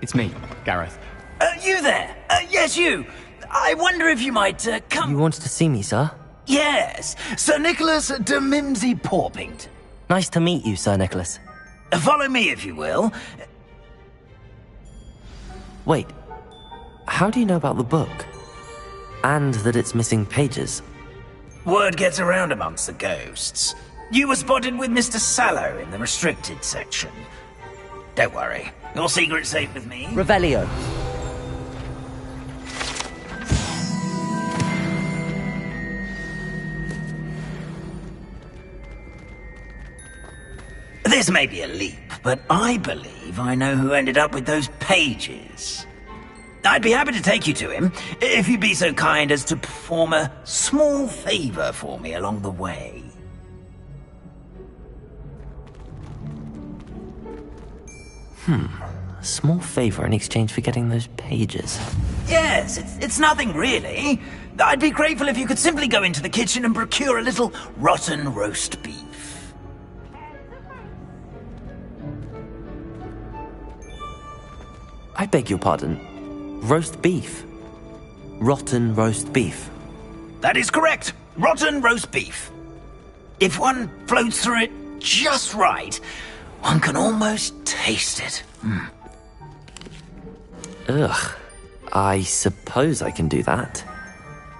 It's me, Gareth. You there? Yes, you. I wonder if you might come... You wanted to see me, sir? Yes, Sir Nicholas de Mimsy Porpington. Nice to meet you, Sir Nicholas. Follow me, if you will. Wait, how do you know about the book? And that it's missing pages? Word gets around amongst the ghosts. You were spotted with Mr. Sallow in the restricted section. Don't worry, your secret's safe with me. Revelio. This may be a leap, but I believe I know who ended up with those pages. I'd be happy to take you to him, if you'd be so kind as to perform a small favor for me along the way. A small favor in exchange for getting those pages. Yes, it's nothing really. I'd be grateful if you could simply go into the kitchen and procure a little rotten roast beef. I beg your pardon. Roast beef. Rotten roast beef. That is correct. Rotten roast beef. If one floats through it just right, one can almost taste it. Ugh. I suppose I can do that.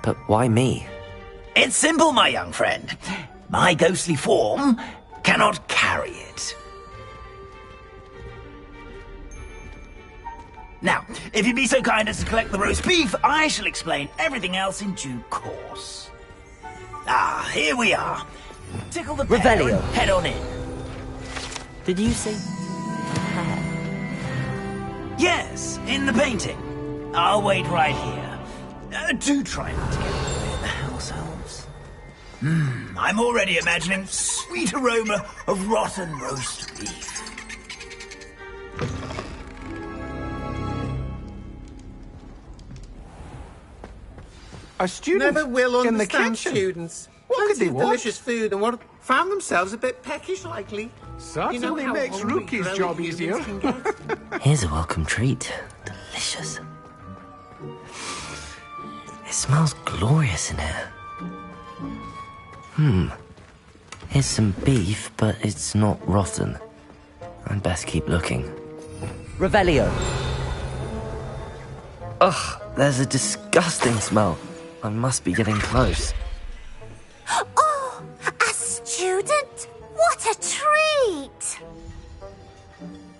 But why me? It's simple, my young friend. My ghostly form cannot carry it. Now, if you'd be so kind as to collect the roast beef, I shall explain everything else in due course. Ah, here we are. Tickle the pear Revelio. and head on in. Did you say... Yes, in the painting. I'll wait right here. Do try not to get away the house elves. I'm already imagining sweet aroma of rotten roast beef. A student Never will in the understand kitchen. students. What could Plenty they of want? delicious food and what found themselves a bit peckish likely. Certainly how makes hungry Rookie's growing job humans easier. can get. Here's a welcome treat. Delicious. It smells glorious in here. Here's some beef, but it's not rotten. I'd best keep looking. Revelio. Ugh, there's a disgusting smell. I must be getting close. Oh, a student? What a treat!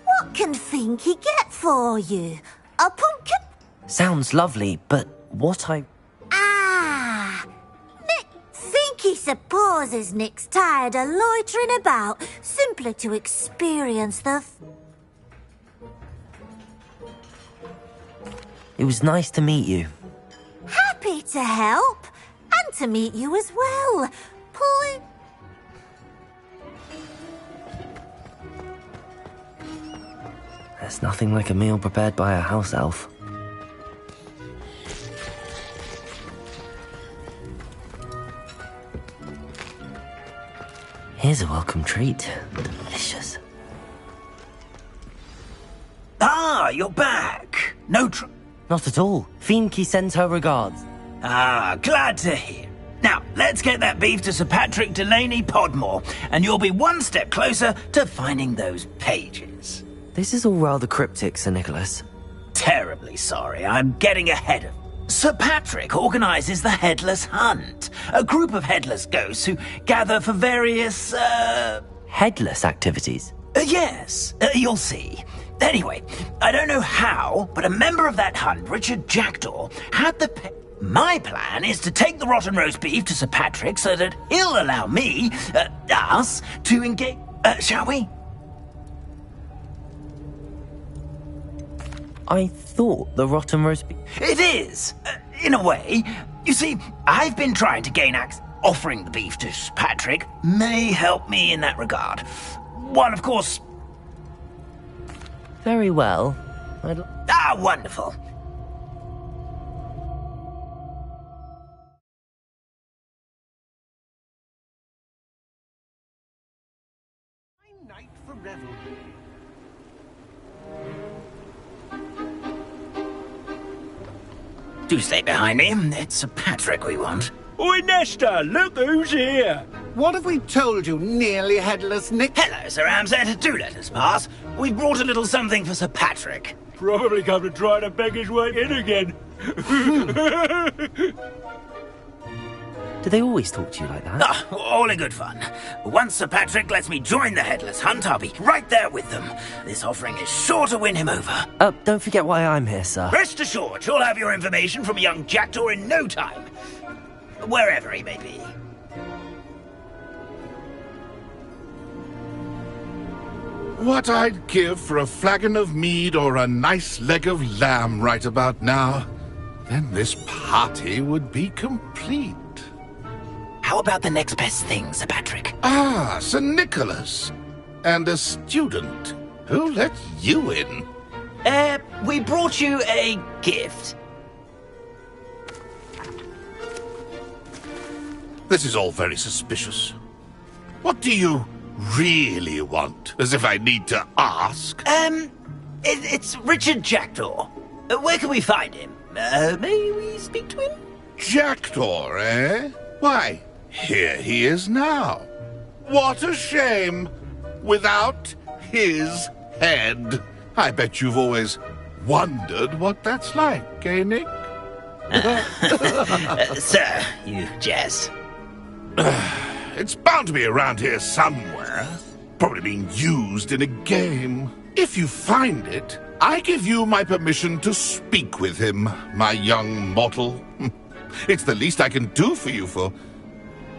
What can Finky get for you? A pumpkin? Sounds lovely, but what Ah! Finky supposes Nick's tired of loitering about, simply to experience the... It was nice to meet you. Happy to help, and to meet you as well. There's nothing like a meal prepared by a house elf. Here's a welcome treat. Delicious. Ah, you're back. No trouble. Not at all. Fienke sends her regards. Ah, glad to hear. Now, let's get that beef to Sir Patrick Delaney Podmore, and you'll be one step closer to finding those pages. This is all rather cryptic, Sir Nicholas. Terribly sorry, I'm getting ahead of... Sir Patrick organises the Headless Hunt, a group of headless ghosts who gather for various, Headless activities. Yes, you'll see. Anyway, I don't know how, but a member of that hunt, Richard Jackdaw, had the... My plan is to take the rotten roast beef to Sir Patrick so that he'll allow me, us, to engage... shall we? I thought the rotten roast beef... It is, in a way. You see, I've been trying to gain access. Offering the beef to Sir Patrick may help me in that regard. One, of course... Very well. Ah, wonderful. Night for revelry. Do stay behind me. It's Sir Patrick we want. Oi, Nesta, look who's here. What have we told you, nearly headless Nick? Hello, Sir Ramsed. Do let us pass. We've brought a little something for Sir Patrick. Probably come to try to beg his way in again. Do they always talk to you like that? Ah, all in good fun. Once Sir Patrick lets me join the Headless Hunt, I'll be right there with them. This offering is sure to win him over. Don't forget why I'm here, sir. Rest assured, you'll have your information from young Jackdaw in no time. Wherever he may be. What I'd give for a flagon of mead or a nice leg of lamb right about now. Then this party would be complete. How about the next best thing, Sir Patrick? Ah, Sir Nicholas. And a student. Who let you in? We brought you a gift. This is all very suspicious. What do you really want? As if I need to ask. It's Richard Jackdaw. Where can we find him? May we speak to him? Jackdaw, eh? Why, here he is now. What a shame. Without his head. I bet you've always wondered what that's like, eh, Nick? Sir, you jest. It's bound to be around here somewhere. Probably being used in a game. If you find it, I give you my permission to speak with him, my young mortal. It's the least I can do for you for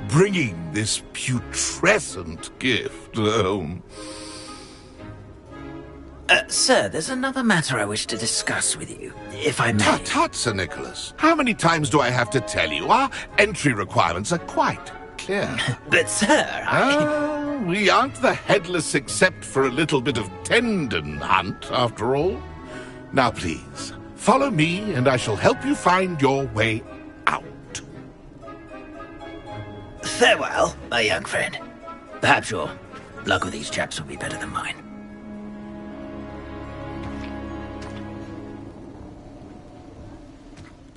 bringing this putrescent gift home. Sir, there's another matter I wish to discuss with you, if I may. Tut, tut, Sir Nicholas. How many times do I have to tell you? Our entry requirements are quite clear. But, sir, We aren't the headless except for a little bit of tendon hunt, after all. Now, please, follow me, and I shall help you find your way out. Farewell, my young friend. Perhaps your luck with these chaps will be better than mine.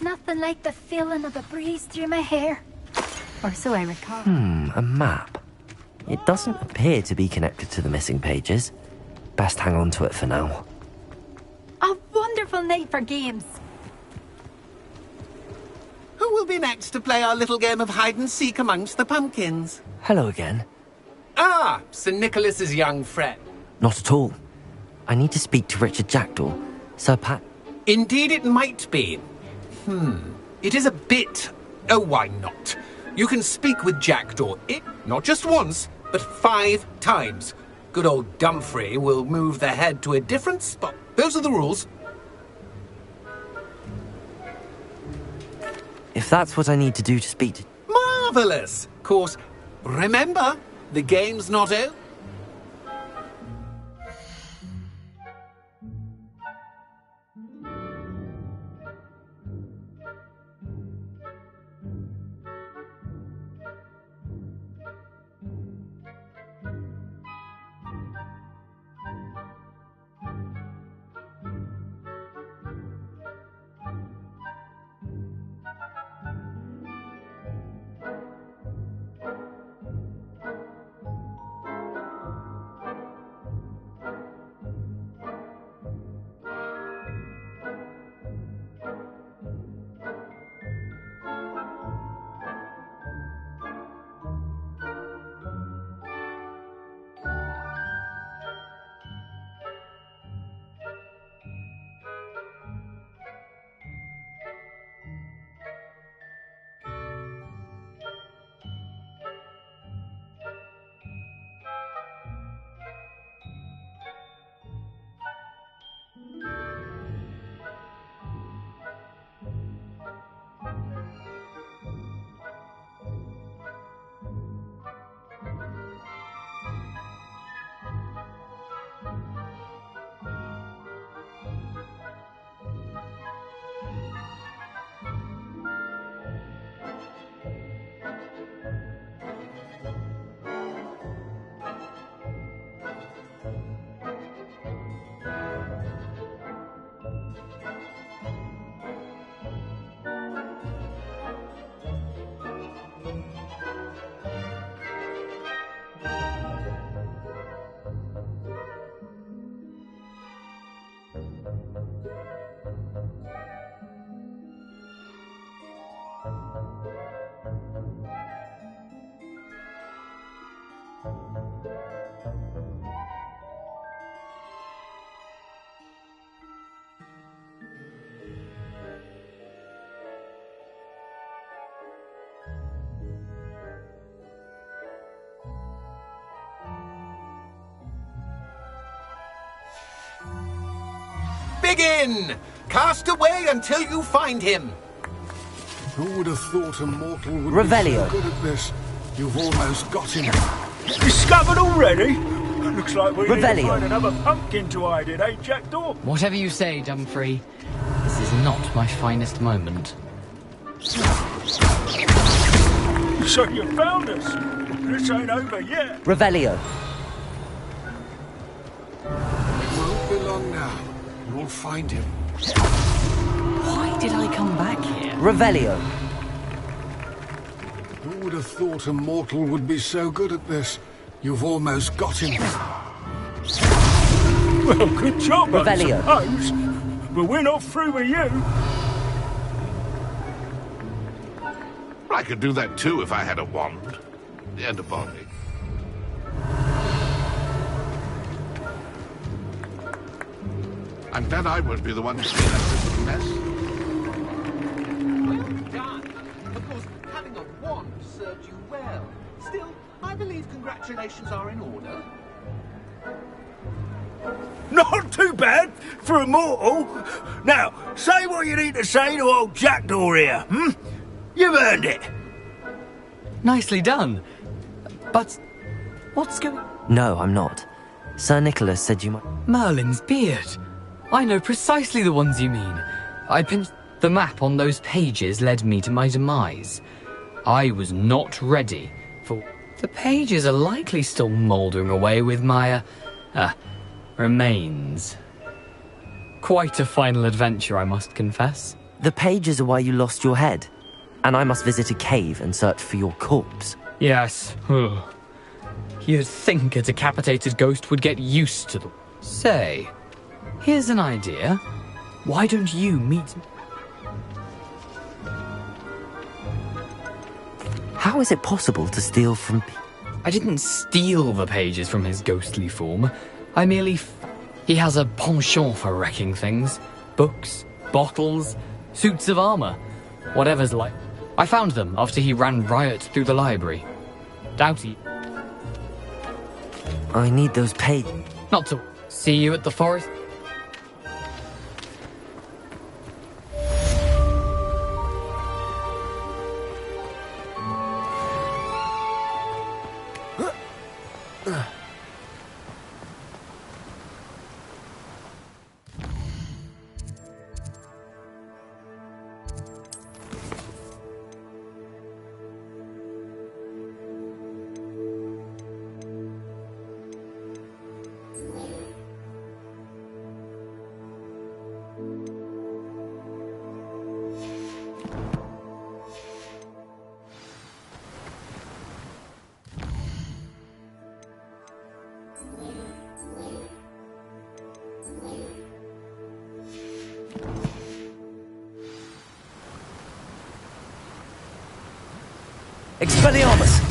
Nothing like the feeling of a breeze through my hair. Or so I recall. A map. It doesn't appear to be connected to the missing pages. Best hang on to it for now. A wonderful night for games. Who will be next to play our little game of hide-and-seek amongst the pumpkins? Hello again. Ah, Sir Nicholas's young friend. Not at all. I need to speak to Richard Jackdaw. Sir Pat... Indeed it might be. It is a bit... Oh, why not? You can speak with Jackdaw, not just once, but 5 times. Good old Dumfrey will move the head to a different spot. Those are the rules. If that's what I need to do to speak to... Marvellous! Of course, remember, the game's not over. Begin! Cast away until you find him. Who would have thought a mortal would Revelio. be so good at this? You've almost got him. Discovered already? Looks like we need to Revelio. find another pumpkin to hide in, eh, Jackdaw? Whatever you say, Dumfrey. This is not my finest moment. So you found us. This ain't over yet. Revelio. It won't be long now. You'll find him. Why did I come back here? Revelio. Who would have thought a mortal would be so good at this? You've almost got him. Well, good job, Revelio. I suppose. But we're not through with you. I could do that too if I had a wand. And a body. I'm glad I won't be the one to clean up this mess. Well done. Of course, having a wand served you well. Still, I believe congratulations are in order. Not too bad for a mortal. Now, say what you need to say to old Jackdaw here, hmm? You've earned it. Nicely done. But what's going... No, I'm not. Sir Nicholas said you might... Merlin's beard. I know precisely the ones you mean. I pinched... The map on those pages led me to my demise. I was not ready for... The pages are likely still mouldering away with my, remains. Quite a final adventure, I must confess. The pages are why you lost your head. And I must visit a cave and search for your corpse. Yes. You'd think a decapitated ghost would get used to them. Say, here's an idea. Why don't you meet... How is it possible to steal from... I didn't steal the pages from his ghostly form. I merely... He has a penchant for wrecking things. Books, bottles, suits of armor. Whatever's like... I found them after he ran riot through the library. Doubt he... I need those pages. Not to... See you at the forest? Expelliarmus!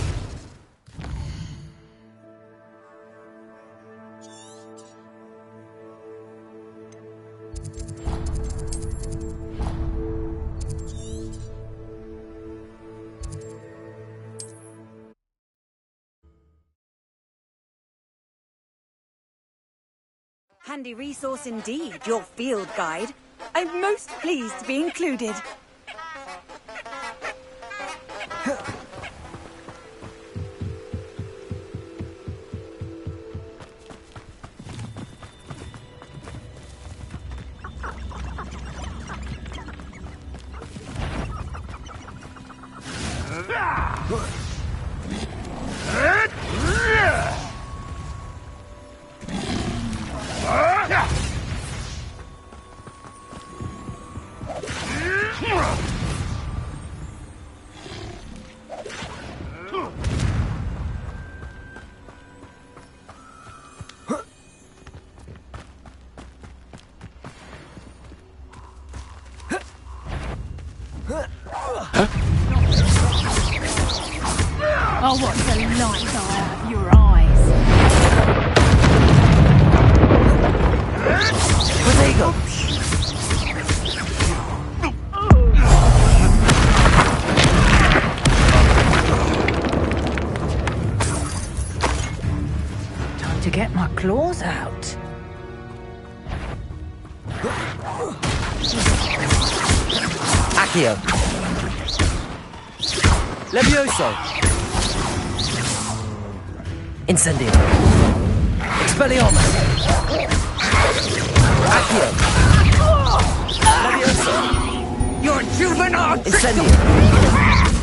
Handy resource indeed, your field guide. I'm most pleased to be included. Oh, what delight I have your eyes. Well, there you go. Time to get my claws out. Accio. Levioso. Incendio. Expelliarmus. Accio. Levioso. Your juvenile Incendio.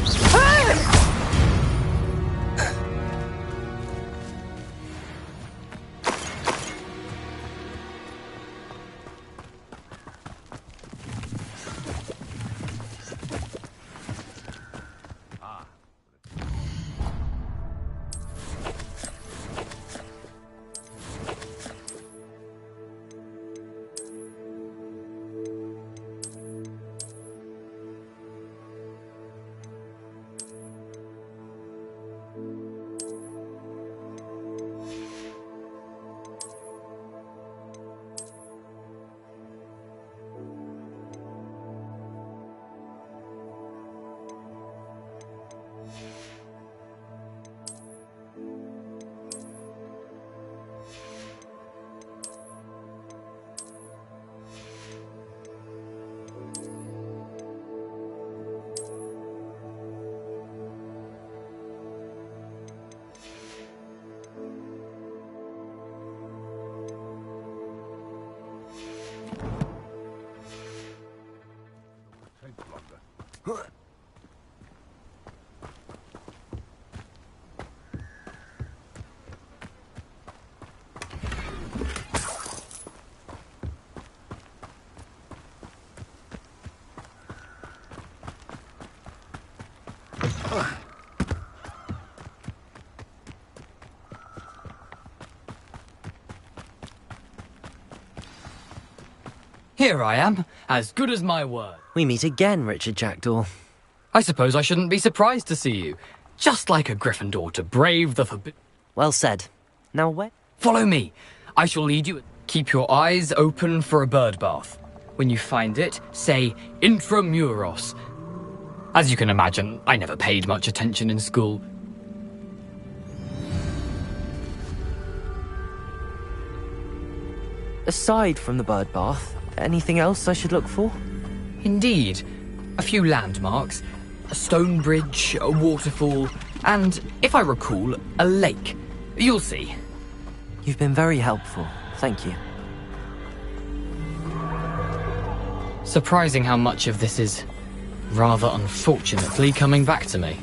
Here I am, as good as my word. We meet again, Richard Jackdaw. I suppose I shouldn't be surprised to see you. Just like a Gryffindor to brave the forbidden... Well said. Now where? Follow me. I shall lead you. Keep your eyes open for a bird bath. When you find it, say Intramuros. As you can imagine, I never paid much attention in school. Aside from the bird bath, anything else I should look for? Indeed. A few landmarks, a stone bridge, a waterfall, and, if I recall, a lake. You'll see. You've been very helpful. Thank you. Surprising how much of this is, rather unfortunately, coming back to me.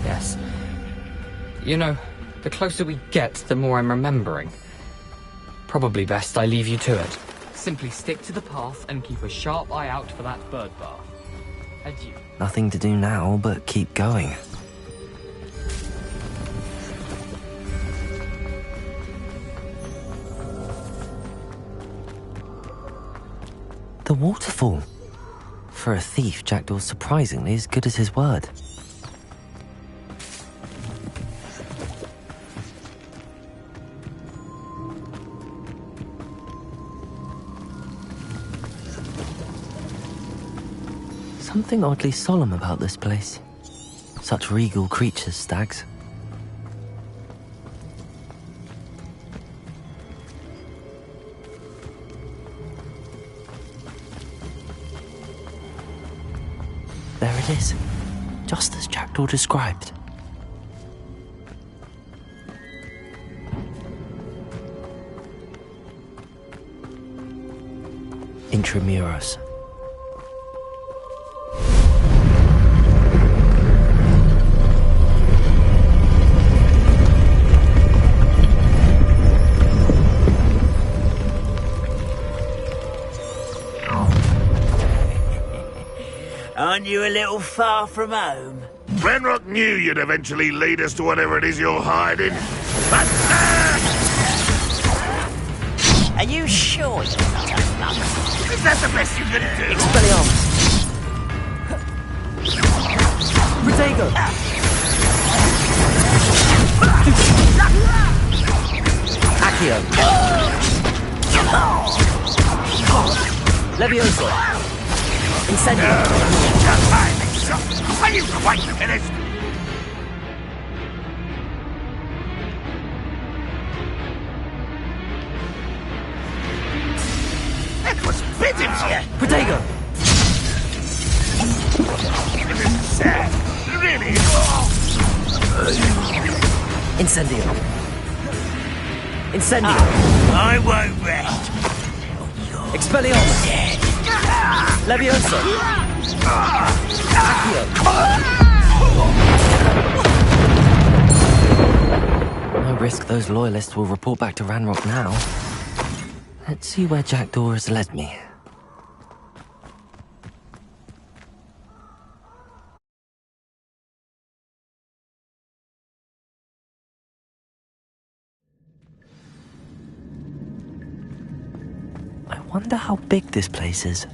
Yes. You know, the closer we get, the more I'm remembering. Probably best I leave you to it. Simply stick to the path and keep a sharp eye out for that bird bath. Adieu. Nothing to do now but keep going. The waterfall. For a thief, Jackdaw's surprisingly as good as his word. Something oddly solemn about this place. Such regal creatures, stags. There it is, just as Jackdaw described. Intramuros. Aren't you a little far from home? Renrock knew you'd eventually lead us to whatever it is you're hiding. But, Are you sure you're not a monk? is that the best you can do? Expelliarmus. Protego. Accio. Levioso. Incendio. Are you quite finished? Incendio. Incendio. I won't rest. Expelliarmus. Levioso. Accio. No risk those loyalists will report back to Ranrock now. Let's see where Jackdaw has led me. I wonder how big this place is.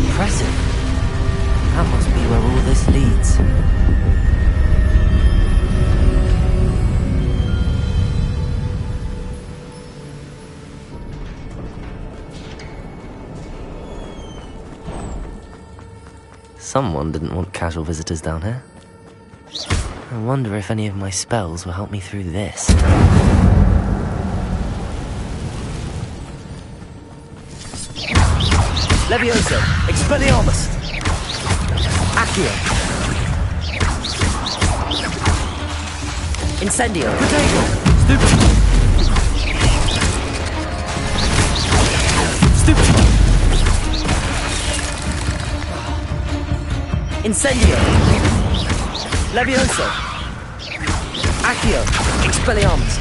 Impressive. That must be where all this leads. Someone didn't want casual visitors down here. I wonder if any of my spells will help me through this. Levioso! Expelliarmus! Accio! Incendio! Potato! Stupid! Incendio! Levioso! Accio! Expelliarmus!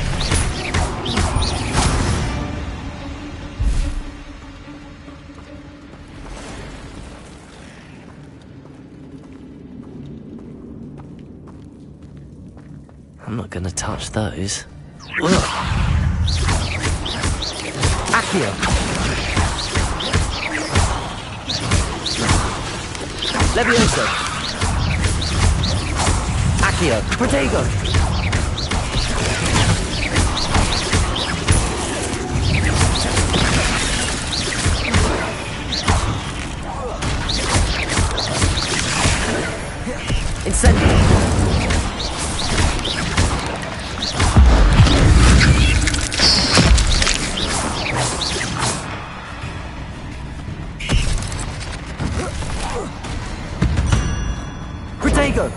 I'm not gonna touch those. Ugh. Accio! Levioso! Accio! Protego! Incendio! Protego!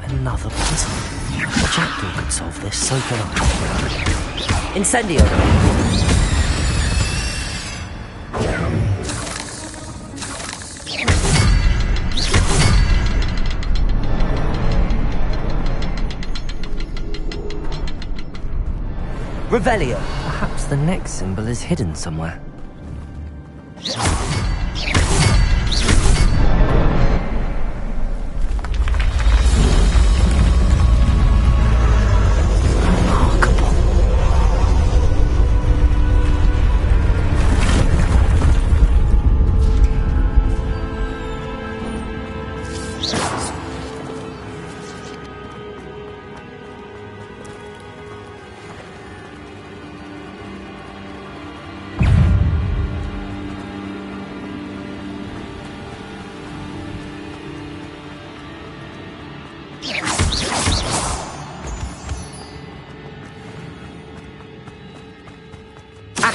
Another puzzle. Jackdaw could solve this, so can I. Incendio! Revelio. Perhaps the next symbol is hidden somewhere.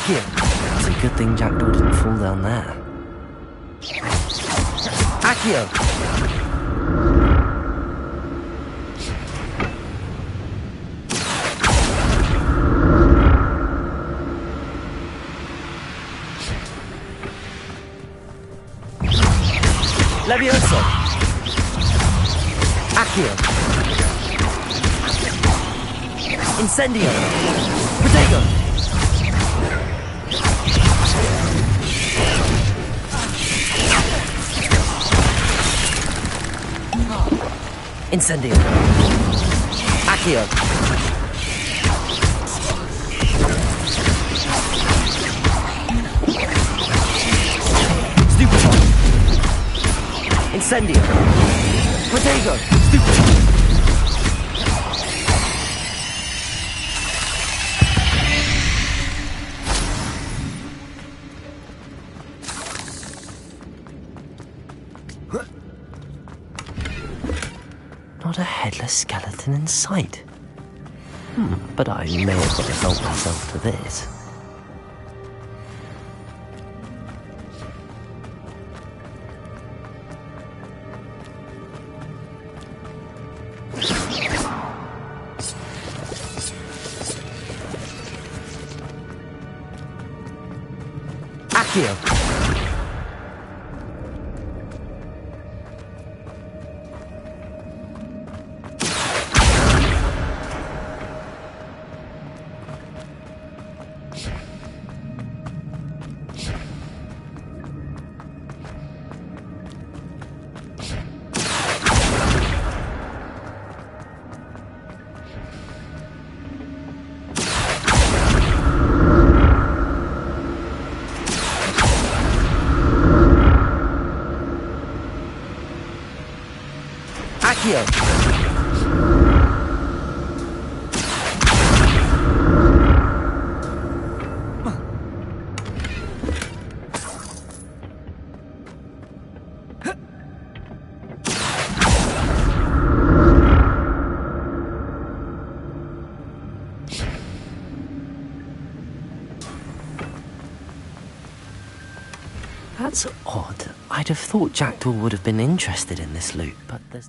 It's a good thing Jackdaw didn't fall down there. Accio! Levioso! Accio! Incendio! Protego! Incendio. Accio. Stupefy. Incendio. Protego. Stupefy. Not a headless skeleton in sight. But I may as well help myself to this. Accio! That's odd. I'd have thought Jackdaw would have been interested in this loot, but there's...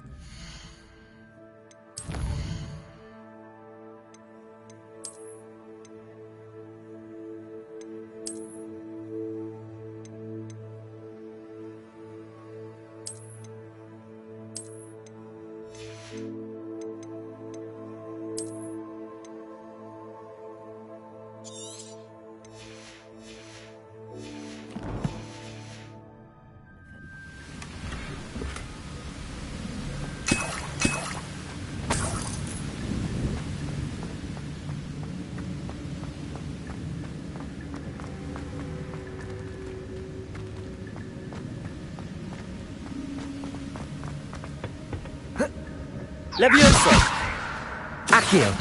Levioso! Accio!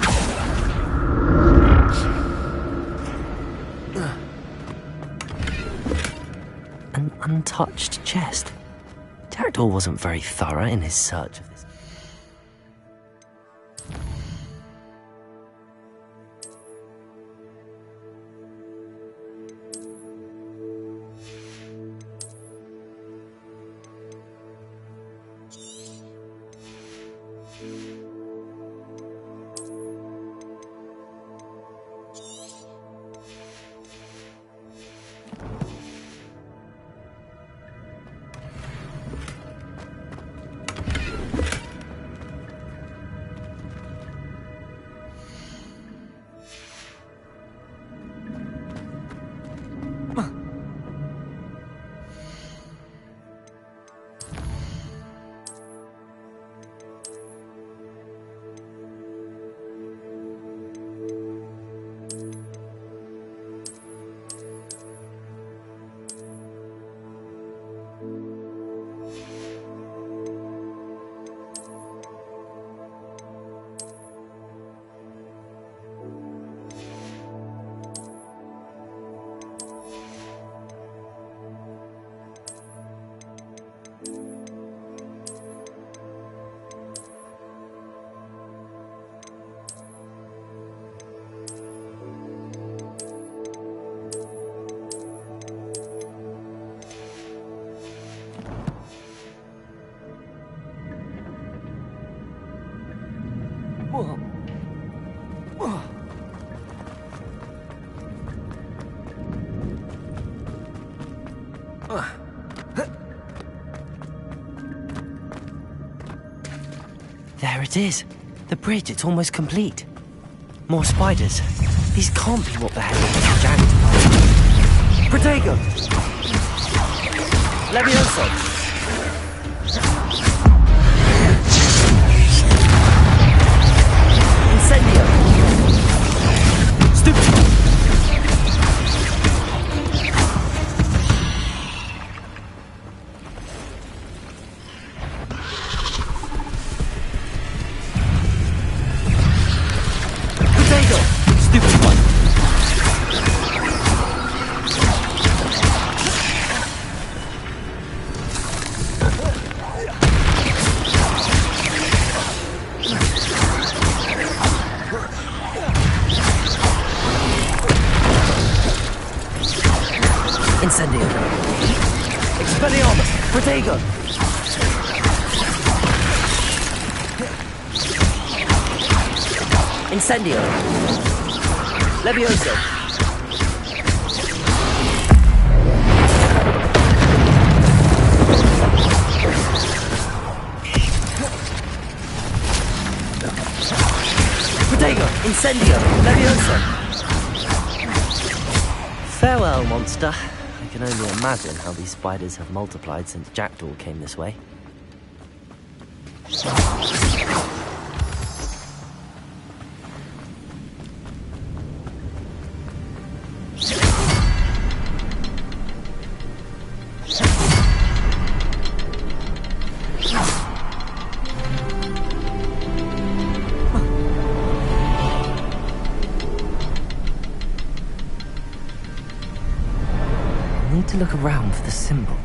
An untouched chest. Jackdaw wasn't very thorough in his search of this. There it is. The bridge, it's almost complete. More spiders. These can't be what the hell is jagged. Protego! Levioso! Incendio! Stupid! Incendio! Expelliarmus! Protego! Incendio! Levioso! Protego! Incendio! Levioso! Farewell, monster. I can only imagine how these spiders have multiplied since Jackdaw came this way. I need to look around for the symbol.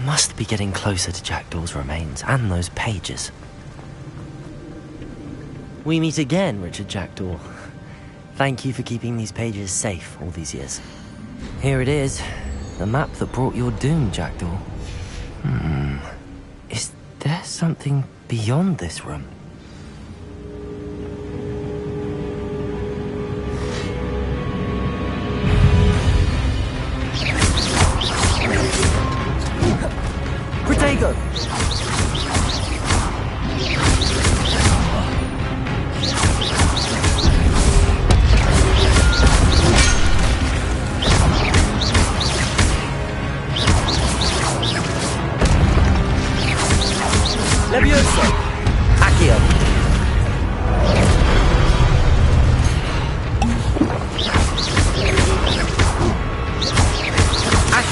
Must be getting closer to Jackdaw's remains and those pages. We meet again, Richard Jackdaw. Thank you for keeping these pages safe all these years. Here it is, the map that brought your doom, Jackdaw. Is there something beyond this room? Protego!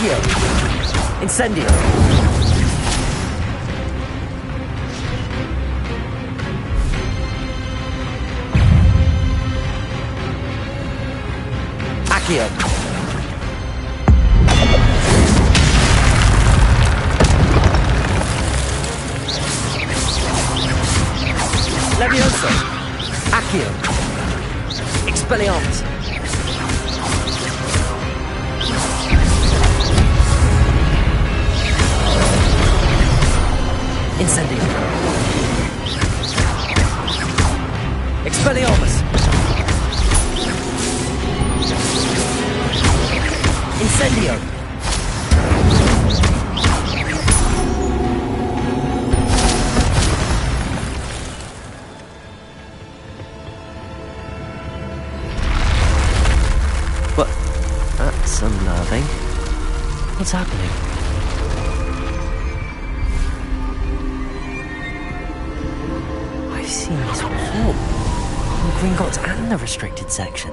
Accio! Incendio! Accio! Levioso! Accio! Expelliarmus! Incendio! Expelliarmus! Incendio! What? That's unnerving. What's happening? I've seen this before. In Gringotts and the restricted section.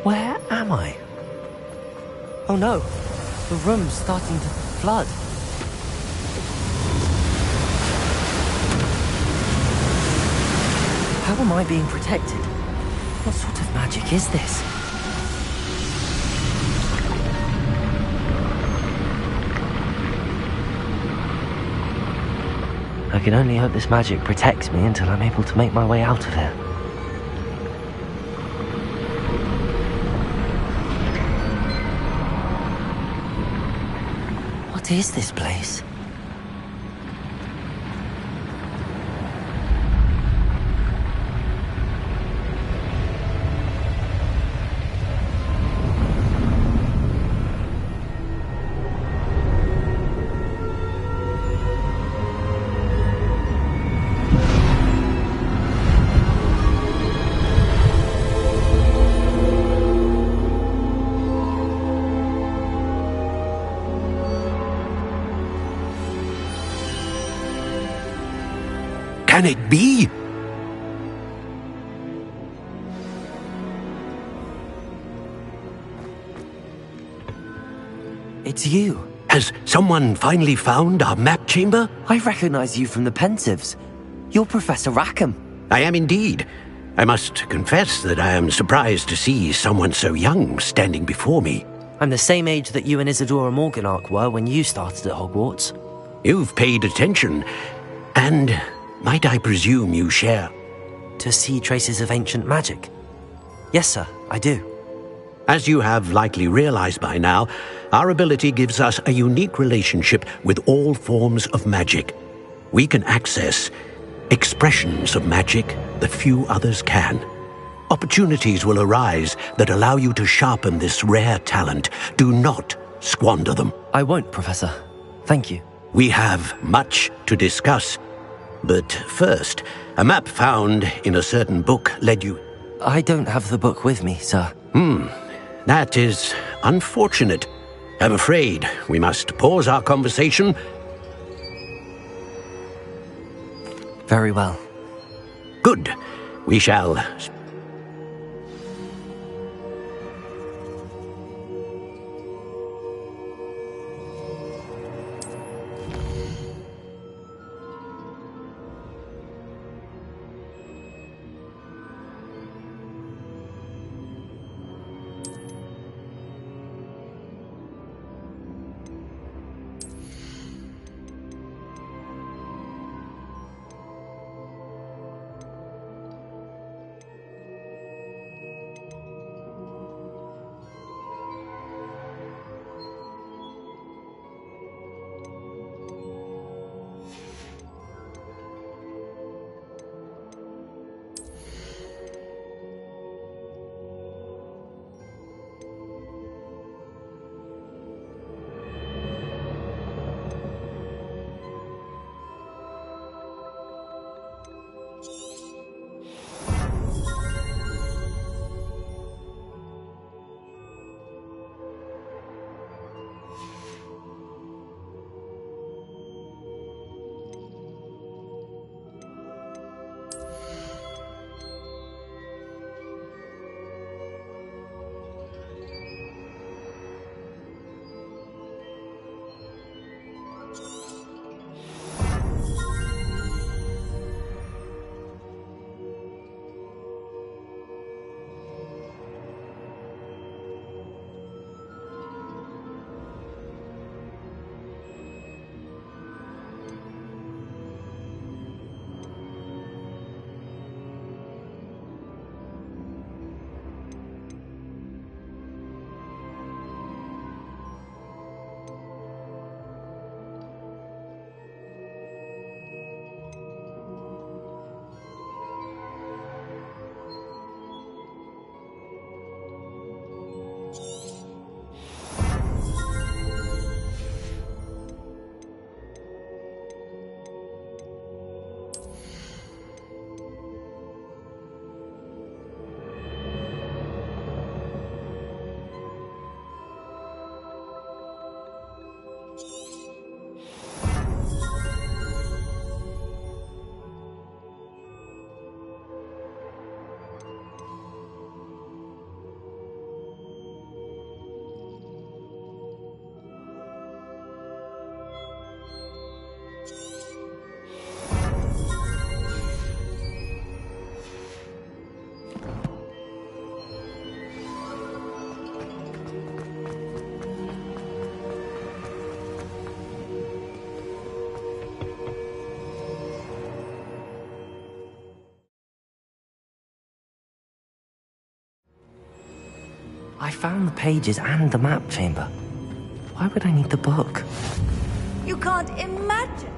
Where am I? Oh no, the room's starting to flood. How am I being protected? What sort of magic is this? I can only hope this magic protects me until I'm able to make my way out of here. What is this place? Can it be? It's you. Has someone finally found our map chamber? I recognize you from the Pensives. You're Professor Rackham. I am indeed. I must confess that I am surprised to see someone so young standing before me. I'm the same age that you and Isadora Morganach were when you started at Hogwarts. You've paid attention, and might I presume you share? To see traces of ancient magic? Yes, sir, I do. As you have likely realized by now, our ability gives us a unique relationship with all forms of magic. We can access expressions of magic that few others can. Opportunities will arise that allow you to sharpen this rare talent. Do not squander them. I won't, Professor. Thank you. We have much to discuss. But first, a map found in a certain book led you... I don't have the book with me, sir. That is unfortunate. I'm afraid we must pause our conversation. Very well. Good. We shall... I found the pages and the map chamber. Why would I need the book? You can't imagine.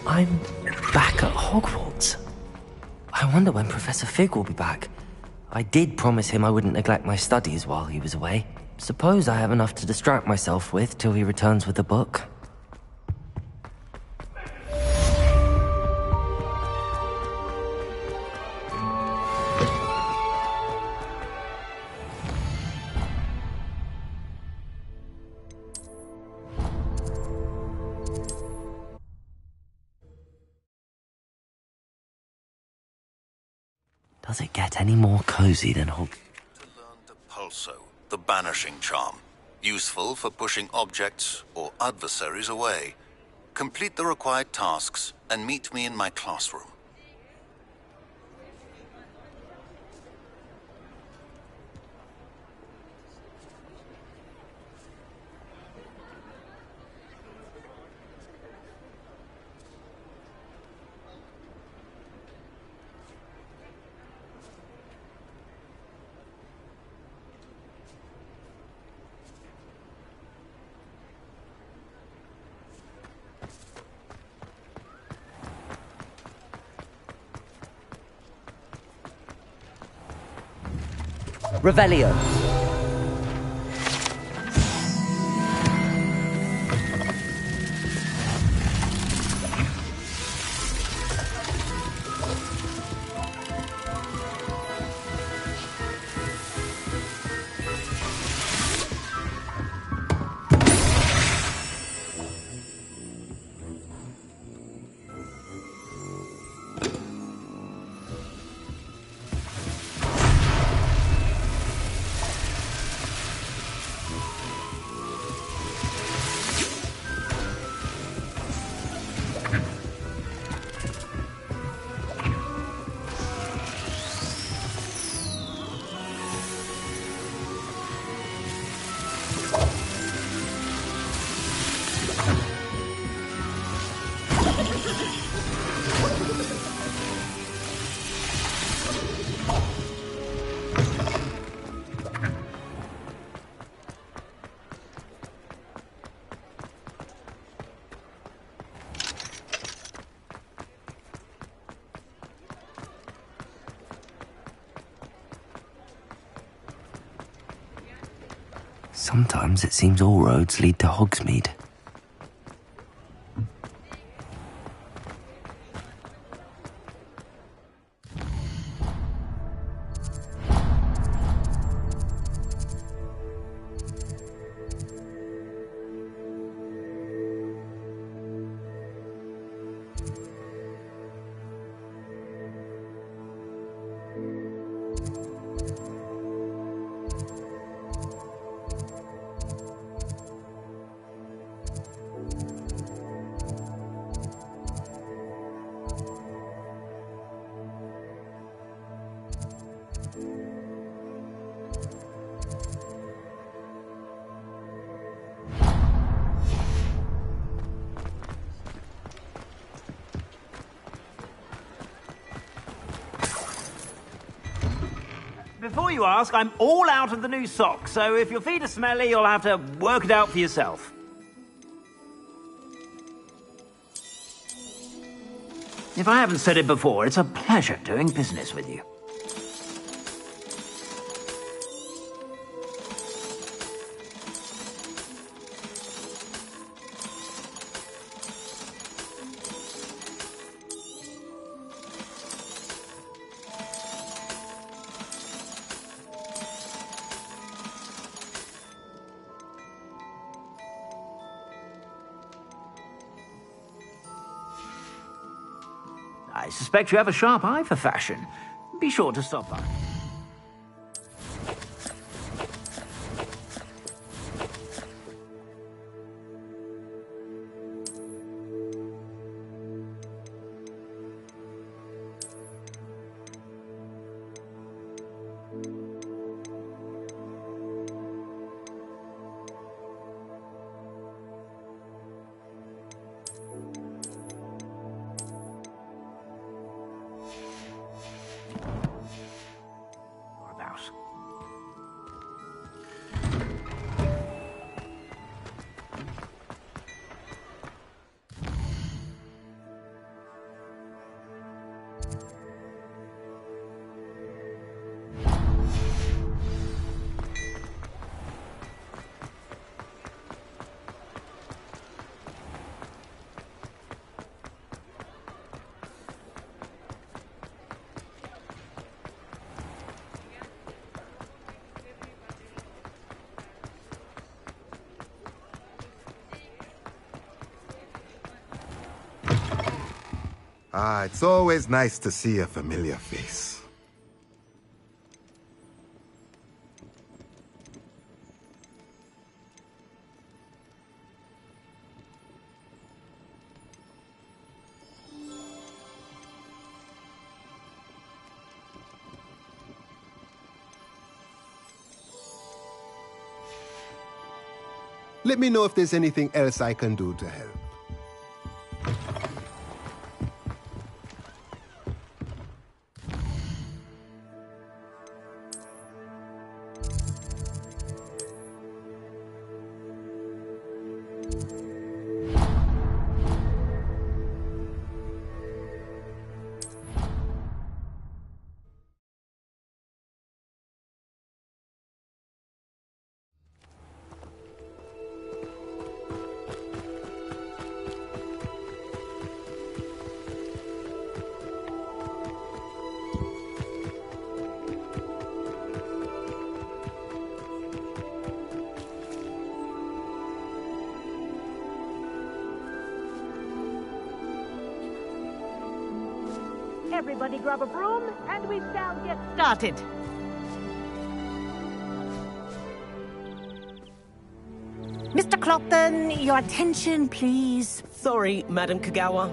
I'm back at Hogwarts. I wonder when Professor Fig will be back. I did promise him I wouldn't neglect my studies while he was away. Suppose I have enough to distract myself with till he returns with the book. Does it get any more cozy than Hogwarts? Pulso, the banishing charm. Useful for pushing objects or adversaries away. Complete the required tasks and meet me in my classroom. Revelio. Sometimes it seems all roads lead to Hogsmeade. Before you ask, I'm all out of the new socks, so if your feet are smelly, you'll have to work it out for yourself. If I haven't said it before, it's a pleasure doing business with you. I suspect you have a sharp eye for fashion. Be sure to stop by. Ah, it's always nice to see a familiar face. Let me know if there's anything else I can do to help. Everybody grab a broom, and we shall get started. Mr. Clopton, your attention, please. Sorry, Madam Kagawa.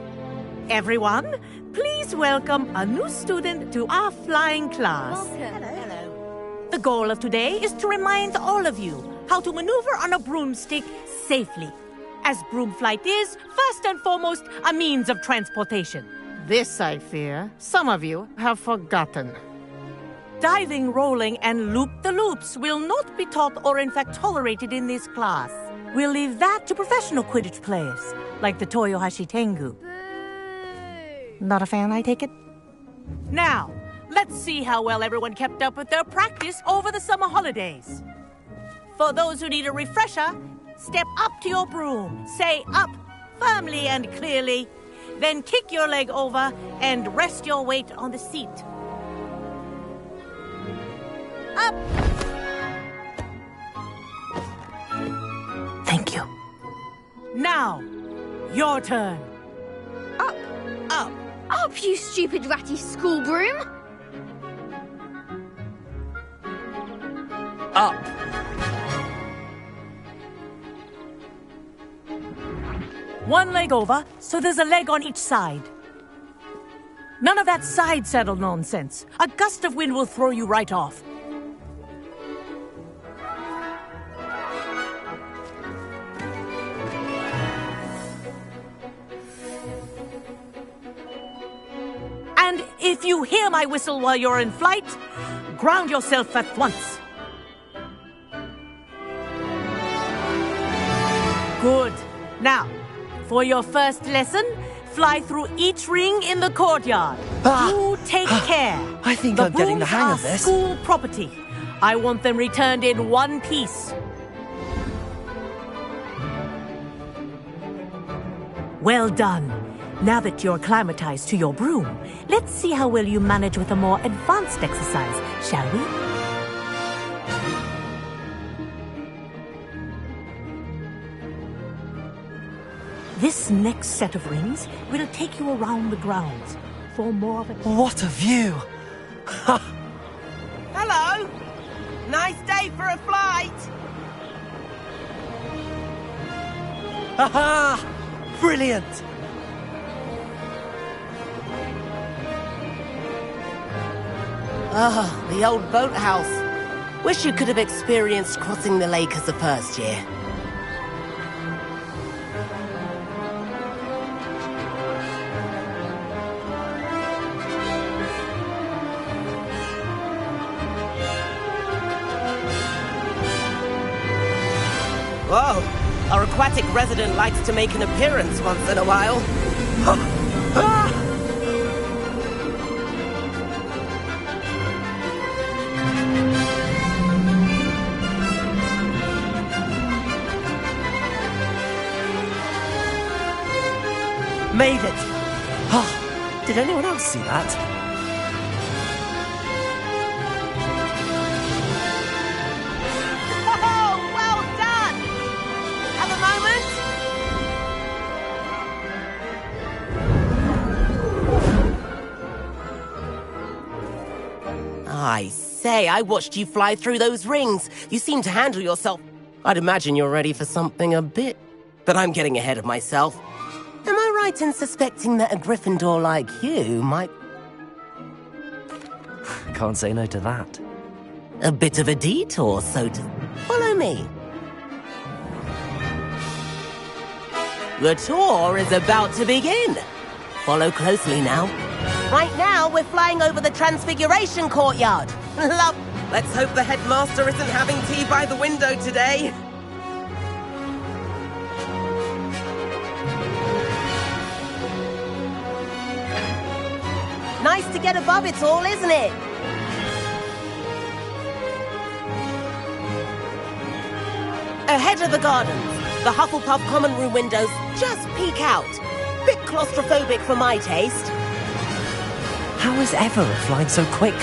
Everyone, please welcome a new student to our flying class. Welcome. Hello. The goal of today is to remind all of you how to maneuver on a broomstick safely, as broom flight is, first and foremost, a means of transportation. This, I fear, some of you have forgotten. Diving, rolling, and loop-the-loops will not be taught or in fact tolerated in this class. We'll leave that to professional Quidditch players, like the Toyohashi Tengu. Not a fan, I take it? Now, let's see how well everyone kept up with their practice over the summer holidays. For those who need a refresher, step up to your broom, say up firmly and clearly, then kick your leg over and rest your weight on the seat. Up! Thank you. Now, your turn. Up, up, up, you stupid ratty school broom! Up. One leg over, so there's a leg on each side. None of that side saddle nonsense. A gust of wind will throw you right off. And if you hear my whistle while you're in flight, ground yourself at once. Good. Now, for your first lesson, fly through each ring in the courtyard. You take care. I think I'm getting the hang of this. School property. I want them returned in one piece. Well done. Now that you're acclimatized to your broom, let's see how well you manage with a more advanced exercise, shall we? This next set of rings will take you around the grounds for more of a... What a view! Hello! Nice day for a flight! Aha! Brilliant! Ah, the old boathouse. Wish you could have experienced crossing the lake as a first year. Whoa! Our aquatic resident likes to make an appearance once in a while. Made it! Oh, did anyone else see that? I say, I watched you fly through those rings. You seem to handle yourself. I'd imagine you're ready for something a bit... But I'm getting ahead of myself. Am I right in suspecting that a Gryffindor like you might... Can't say no to that. A bit of a detour, so to... Follow me. The tour is about to begin. Follow closely now. Right now, we're flying over the Transfiguration Courtyard. Love. Let's hope the headmaster isn't having tea by the window today. Nice to get above it all, isn't it? Ahead of the gardens, the Hufflepuff common room windows just peek out. Bit claustrophobic for my taste. How is Everett flying so quickly?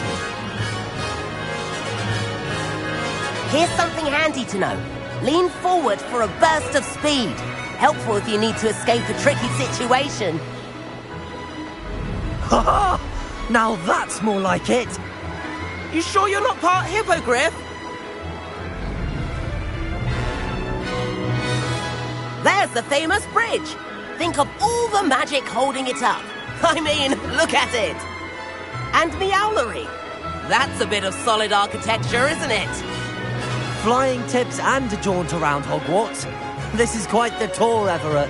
Here's something handy to know. Lean forward for a burst of speed. Helpful if you need to escape a tricky situation. Ha ha! Now that's more like it! You sure you're not part hippogriff? There's the famous bridge. Think of all the magic holding it up. I mean, look at it. And Meowlery. That's a bit of solid architecture, isn't it? Flying tips and a jaunt around Hogwarts. This is quite the tour, Everett.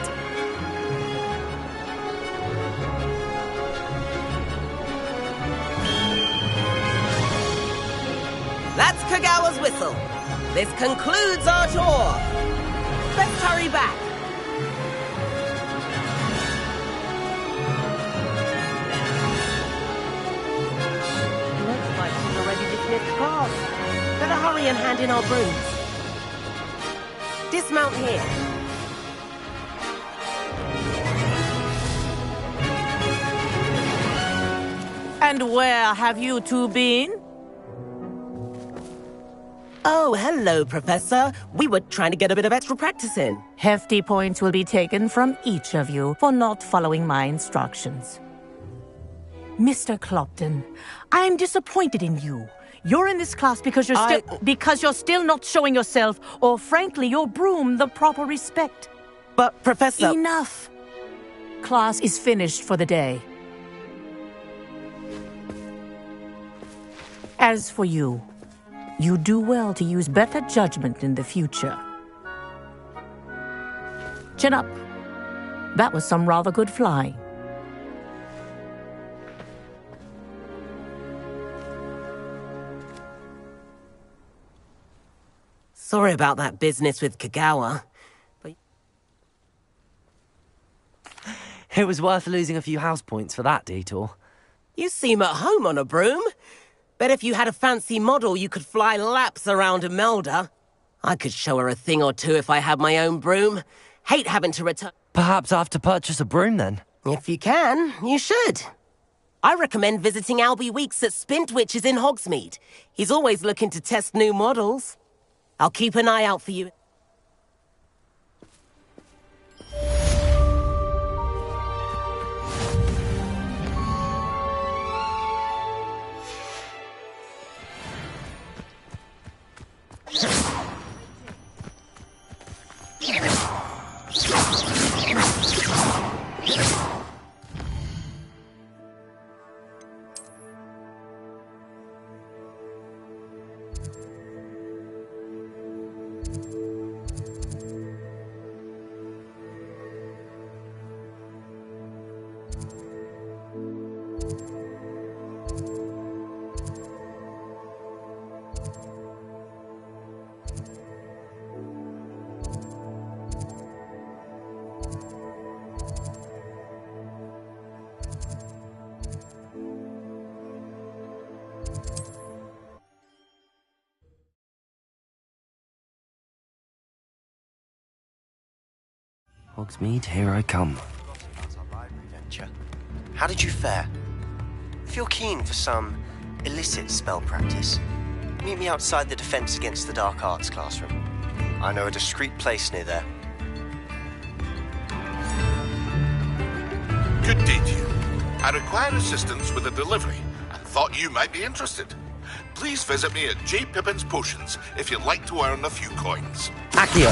That's Kagawa's whistle. This concludes our tour. Let's hurry back. Looks like we've already dismissed class. Better hurry and hand in our brooms. Dismount here. And where have you two been? Oh, hello, Professor. We were trying to get a bit of extra practice in. Hefty points will be taken from each of you for not following my instructions. Mr. Clopton, I'm disappointed in you. You're in this class because you're still not showing yourself, or frankly, your broom, the proper respect. But, Professor... Enough. Class is finished for the day. As for you, you do well to use better judgment in the future. Chin up. That was some rather good flying. Sorry about that business with Kagawa. But... It was worth losing a few house points for that detour. You seem at home on a broom. Bet if you had a fancy model, you could fly laps around Imelda. I could show her a thing or two if I had my own broom. Hate having to return... Perhaps I have to purchase a broom then? If you can, you should. I recommend visiting Albie Weeks at Spintwitches in Hogsmeade. He's always looking to test new models. I'll keep an eye out for you. Hogsmeade, here I come. How did you fare? If you're keen for some illicit spell practice, meet me outside the Defense Against the Dark Arts classroom. I know a discreet place near there. Good day to you. I require assistance with a delivery and thought you might be interested. please visit me at J. Pippin's Potions if you'd like to earn a few coins. Accio.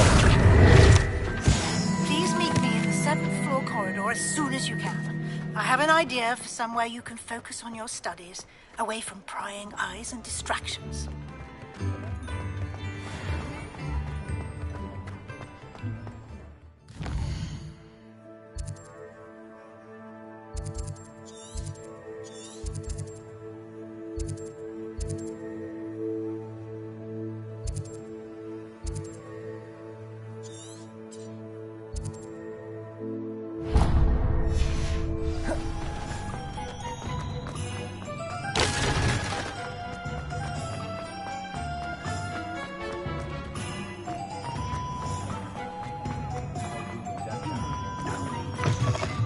Please meet me in the 7th floor corridor as soon as you can. I have an idea for somewhere you can focus on your studies, away from prying eyes and distractions.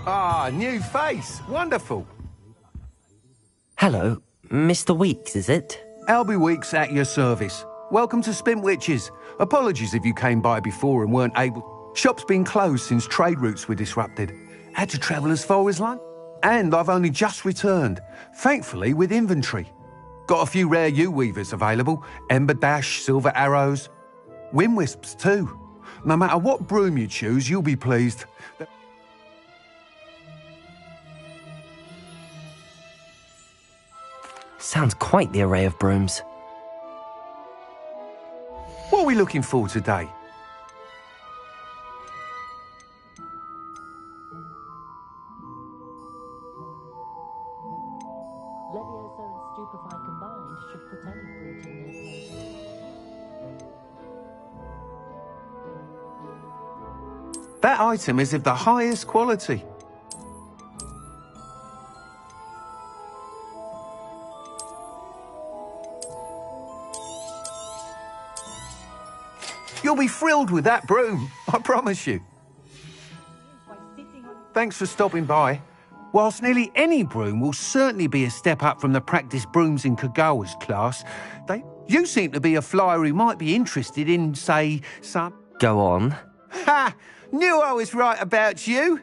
Ah, new face. Wonderful. Hello, Mr. Weeks, is it? Albie Weeks at your service. Welcome to Spintwitches. Apologies if you came by before and weren't able. Shop's been closed since trade routes were disrupted. Had to travel as far as London. And I've only just returned, thankfully with inventory. Got a few rare U-weavers available. Ember Dash, Silver Arrows. Wind Wisps too. No matter what broom you choose, you'll be pleased. Sounds quite the array of brooms. What are we looking for today? Levioso and Stupefy combined should put any brute in their place. That item is of the highest quality. You'll be thrilled with that broom, I promise you. Thanks for stopping by. Whilst nearly any broom will certainly be a step up from the practice brooms in Kagawa's class, you seem to be a flyer who might be interested in, say, some... Go on. Ha! Knew I was right about you.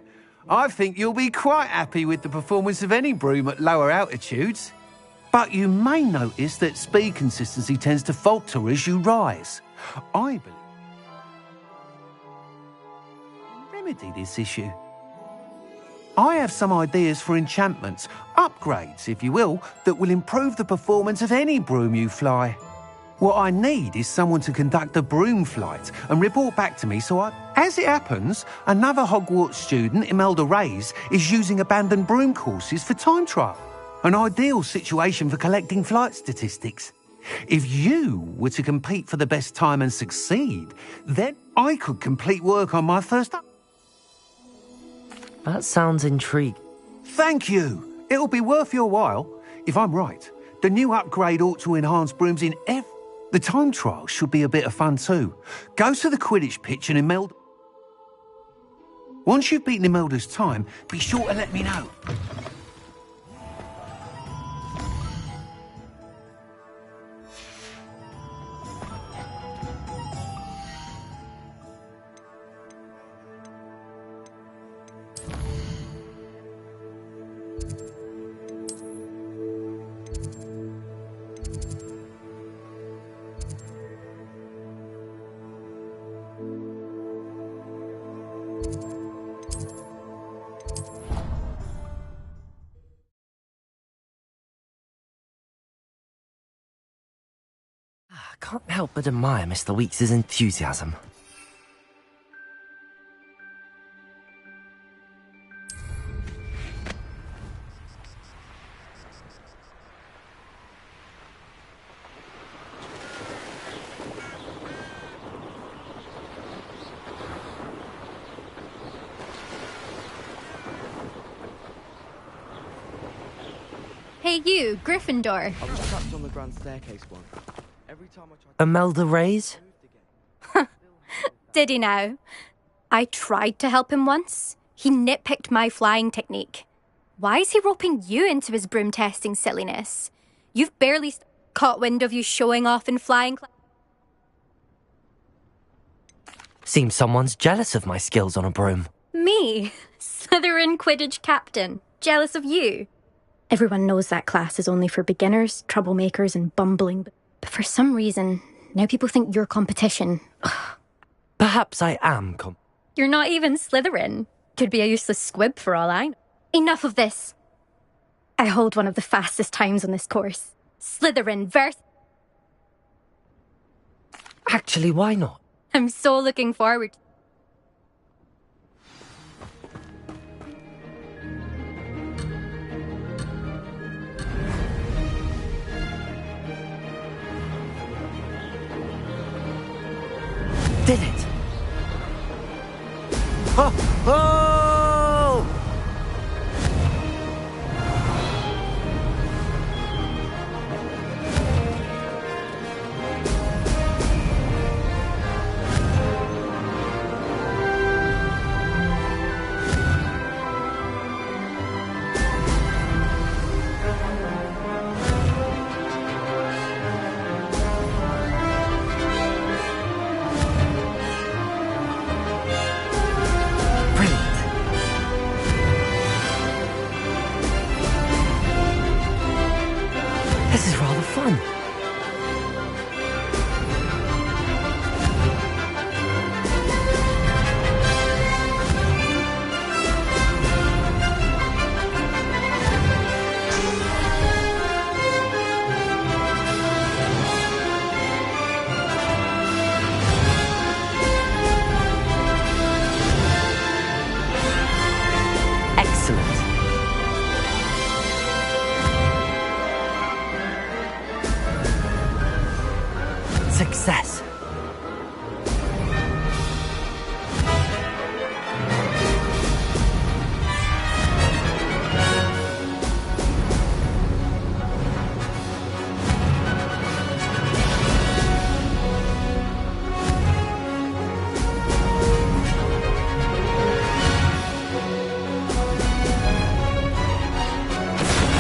I think you'll be quite happy with the performance of any broom at lower altitudes. But you may notice that speed consistency tends to falter as you rise. I believe... remedy this issue. I have some ideas for enchantments, upgrades, if you will, that will improve the performance of any broom you fly. What I need is someone to conduct a broom flight and report back to me so I... As it happens, another Hogwarts student, Imelda Reyes, is using abandoned broom courses for time trial. An ideal situation for collecting flight statistics. If you were to compete for the best time and succeed, then I could complete work on my first... That sounds intriguing. Thank you. It'll be worth your while. If I'm right, the new upgrade ought to enhance brooms in every... The time trial should be a bit of fun too. Go to the Quidditch pitch and Imelda... Once you've beaten Imelda's time, be sure to let me know. I can't help but admire Mr. Weeks' enthusiasm. Hey you, Gryffindor. I was trapped on the grand staircase once. Every time I tried... Imelda Reyes? Did he now? I tried to help him once. He nitpicked my flying technique. Why is he roping you into his broom testing silliness? You've barely caught wind of you showing off in flying... Seems someone's jealous of my skills on a broom. Me? Slytherin Quidditch captain. Jealous of you? Everyone knows that class is only for beginners, troublemakers, and bumbling. But for some reason, now people think you're competition. Perhaps I am You're not even Slytherin. Could be a useless squib for all I know. Enough of this. I hold one of the fastest times on this course. Slytherin versus... Actually, why not? I'm so looking forward. Did it? Ho! Ho! This is rather fun. Excellent. Success.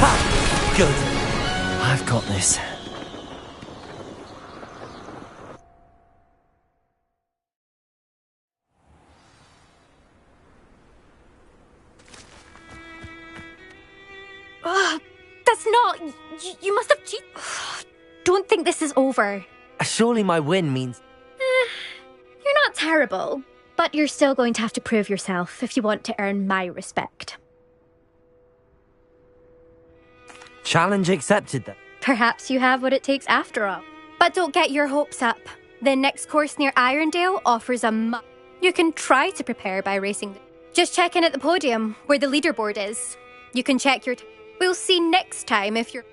Ha! Good. I've got this. That's not... You must have cheated. Don't think this is over. Surely my win means... You're not terrible, but you're still going to have to prove yourself if you want to earn my respect. Challenge accepted then. Perhaps you have what it takes after all. But don't get your hopes up. The next course near Irondale offers a You can try to prepare by racing. Just check in at the podium, where the leaderboard is. You can check your... We'll see next time if you're...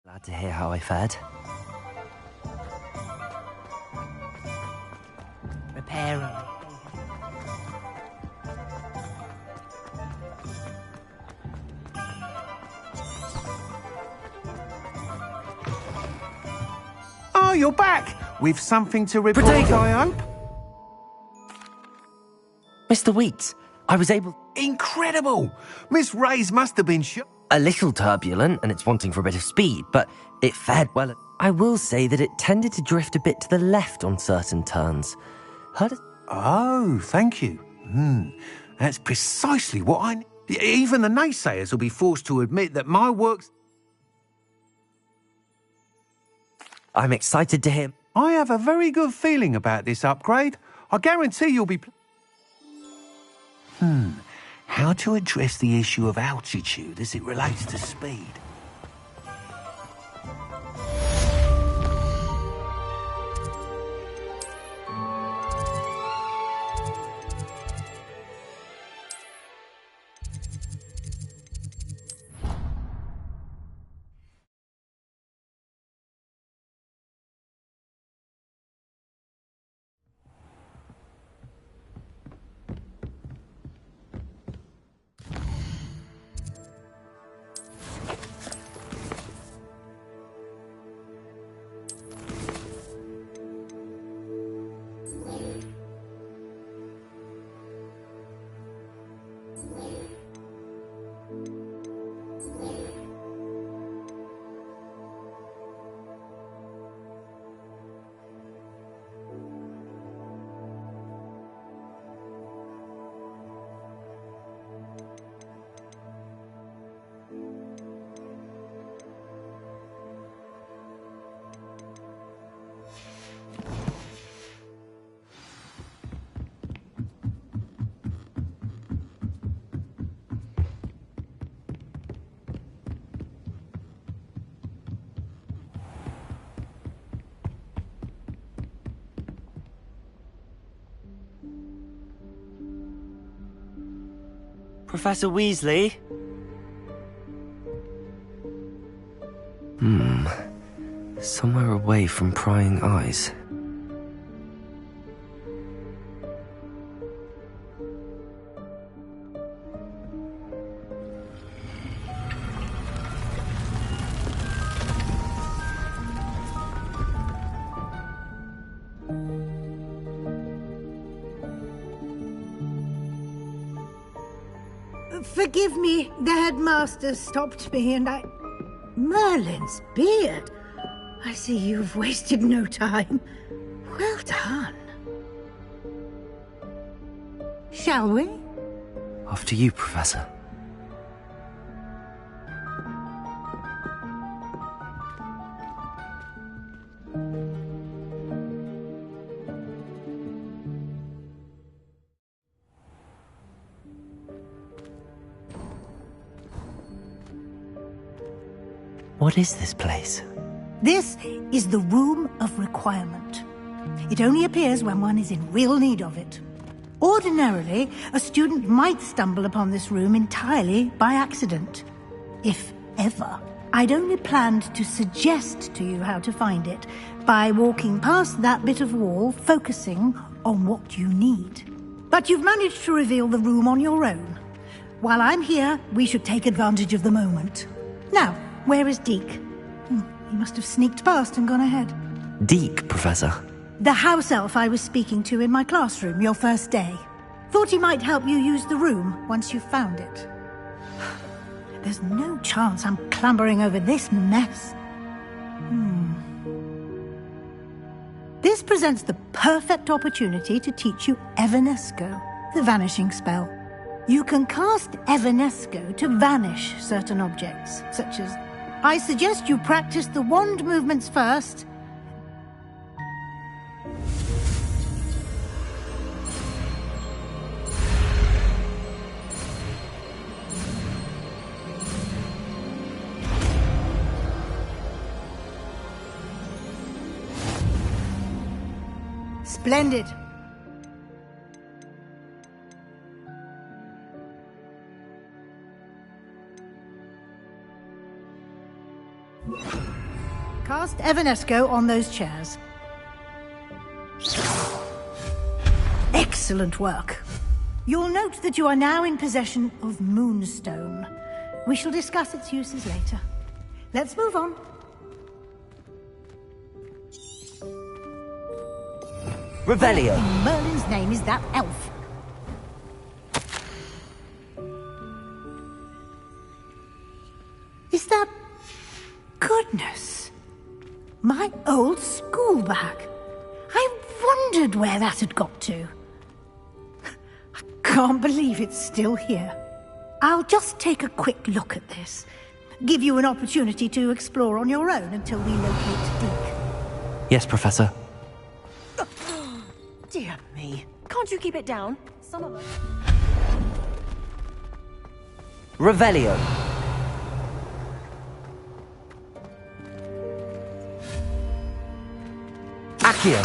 Glad to hear how I fared. Repairing. Oh, you're back! With something to report, I hope? Mr. Wheats, I was able... Incredible! Miss Ray's must have been shocked. A little turbulent, and it's wanting for a bit of speed, but it fared well. I will say that it tended to drift a bit to the left on certain turns. Oh, thank you. That's precisely what I... Even the naysayers will be forced to admit that my work's... I'm excited to hear... I have a very good feeling about this upgrade. I guarantee you'll be... How to address the issue of altitude as it relates to speed? Professor Weasley? Somewhere away from prying eyes. Forgive me, the headmaster stopped me and I... Merlin's beard. I see you've wasted no time. Well done. Shall we? After you, Professor. What is this place? This is the Room of Requirement. It only appears when one is in real need of it. Ordinarily, a student might stumble upon this room entirely by accident. If ever. I'd only planned to suggest to you how to find it by walking past that bit of wall, focusing on what you need. But you've managed to reveal the room on your own. While I'm here, we should take advantage of the moment. Now, where is Deke? He must have sneaked past and gone ahead. Deke, Professor. The house elf I was speaking to in my classroom your first day. Thought he might help you use the room once you've found it. There's no chance I'm clambering over this mess. This presents the perfect opportunity to teach you Evanesco, the vanishing spell. You can cast Evanesco to vanish certain objects, such as... I suggest you practice the wand movements first. Splendid. Cast Evanesco on those chairs. Excellent work. You'll note that you are now in possession of Moonstone. We shall discuss its uses later. Let's move on. Revelio. What in Merlin's name is that elf? Is that... Goodness. My old school bag. I wondered where that had got to. I can't believe it's still here. I'll just take a quick look at this. Give you an opportunity to explore on your own until we locate Deke. Yes, Professor. Dear me. Can't you keep it down? Some of us... Revelio. Accio.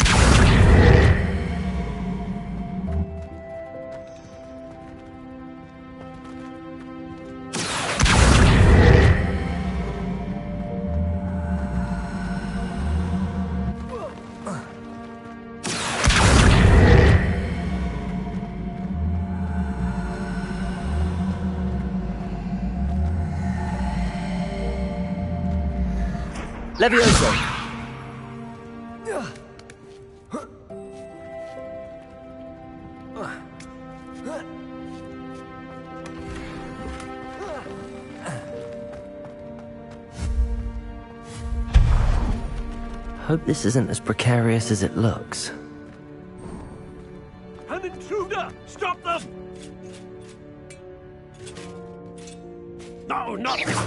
Levioso. Hope this isn't as precarious as it looks. An intruder! Stop them! No, not this!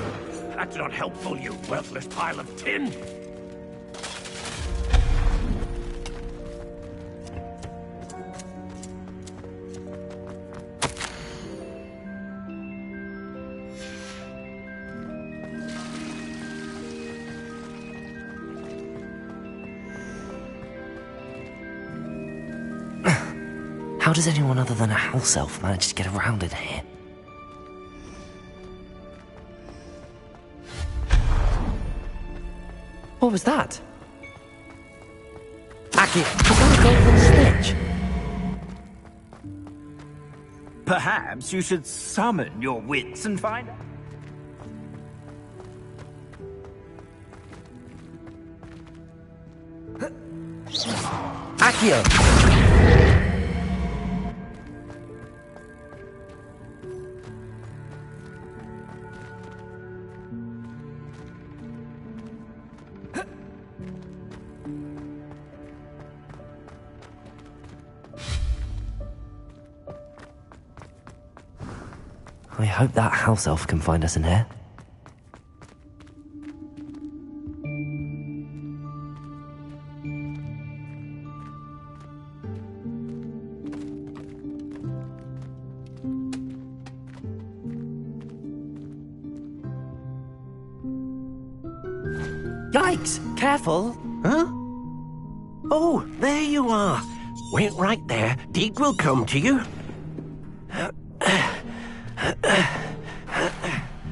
That's not helpful, you worthless pile of tin! How does anyone other than a house elf manage to get around in here? What was that? Aki, is that a golden snitch? Perhaps you should summon your wits and find out. Akio! I hope that house elf can find us in here. Yikes! Careful! Huh? Oh, there you are. Wait right there. Deke will come to you.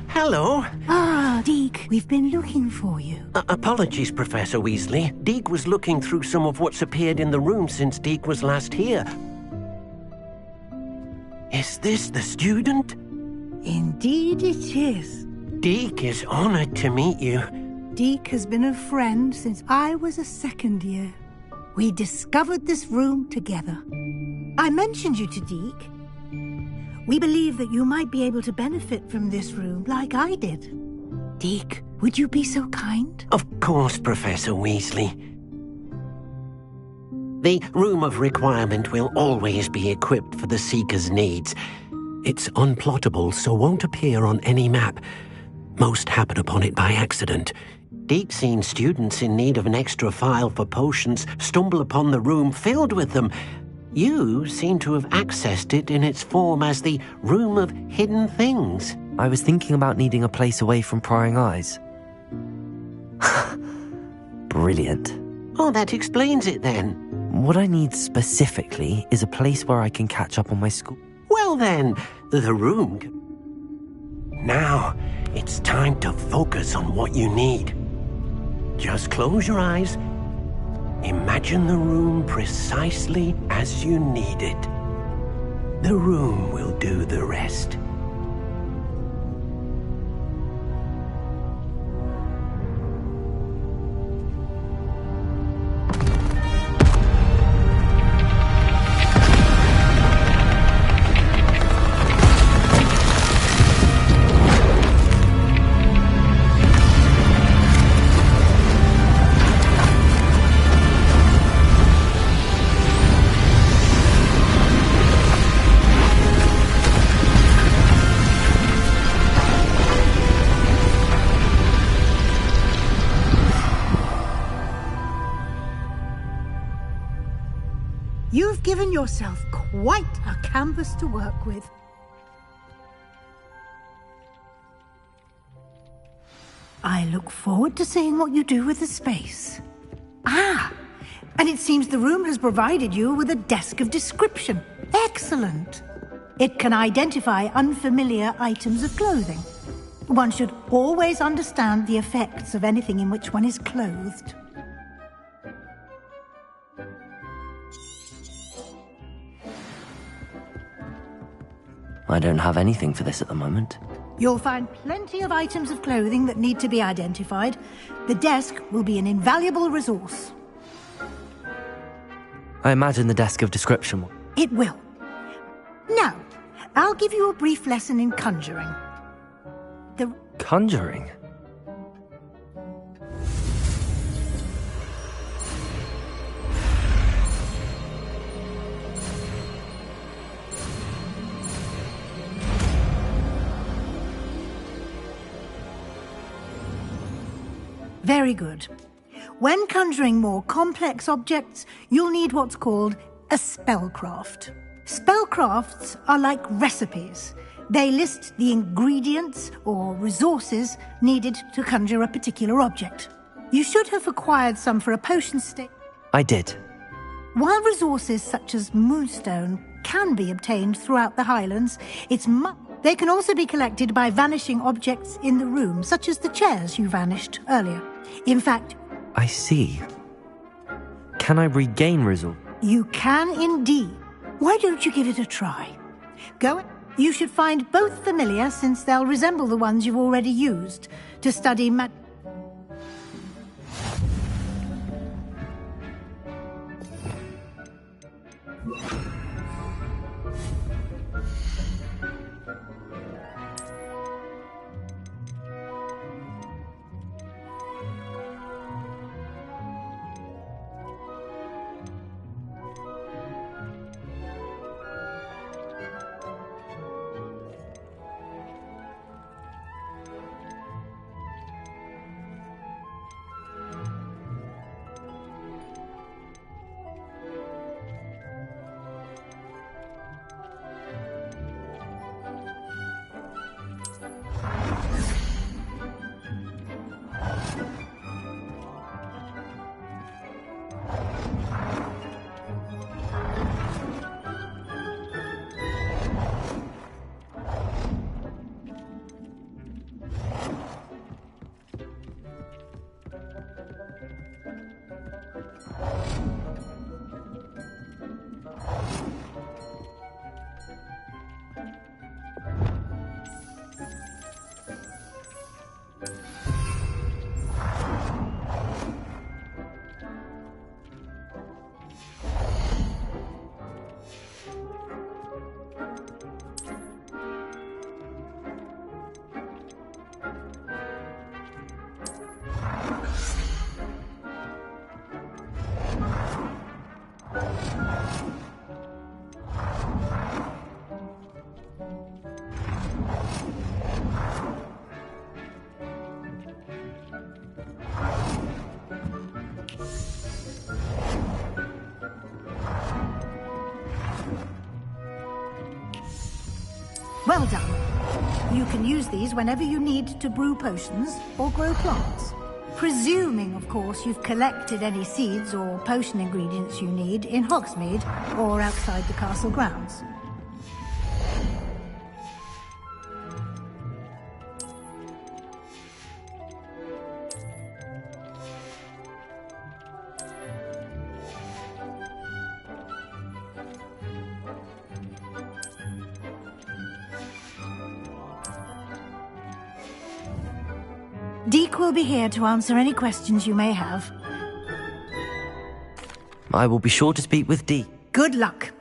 Hello. Ah, Deke, we've been looking for you. Apologies, Professor Weasley. Deke was looking through some of what's appeared in the room since Deke was last here. Is this the student? Indeed it is. Deke is honored to meet you. Deke has been a friend since I was a second year. We discovered this room together. I mentioned you to Deke. We believe that you might be able to benefit from this room like I did. Deke, would you be so kind? Of course, Professor Weasley. The Room of Requirement will always be equipped for the Seeker's needs. It's unplottable, so won't appear on any map. Most happen upon it by accident. Deke's seen students in need of an extra file for potions stumble upon the room filled with them. You seem to have accessed it in its form as the Room of Hidden Things. I was thinking about needing a place away from prying eyes. Brilliant. Oh, that explains it then. What I need specifically is a place where I can catch up on my school. Well then, the room. Now, it's time to focus on what you need. Just close your eyes. Imagine the room precisely as you need it. The room will do the rest. You've given yourself quite a canvas to work with. I look forward to seeing what you do with the space. Ah, and it seems the room has provided you with a desk of description. Excellent. It can identify unfamiliar items of clothing. One should always understand the effects of anything in which one is clothed. I don't have anything for this at the moment. You'll find plenty of items of clothing that need to be identified. The desk will be an invaluable resource. I imagine the desk of description will. It will. Now, I'll give you a brief lesson in conjuring. Conjuring? Very good. When conjuring more complex objects, you'll need what's called a spellcraft. Spellcrafts are like recipes. They list the ingredients or resources needed to conjure a particular object. You should have acquired some for a potion stick. I did. While resources such as moonstone can be obtained throughout the Highlands, they can also be collected by vanishing objects in the room, such as the chairs you vanished earlier. In fact, I see. Can I regain resolve? You can indeed. Why don't you give it a try? Go. You should find both familiar, since they'll resemble the ones you've already used to study Well done. You can use these whenever you need to brew potions or grow plants. Presuming, of course, you've collected any seeds or potion ingredients you need in Hogsmeade or outside the castle grounds. Deke will be here to answer any questions you may have. I will be sure to speak with Dee. Good luck.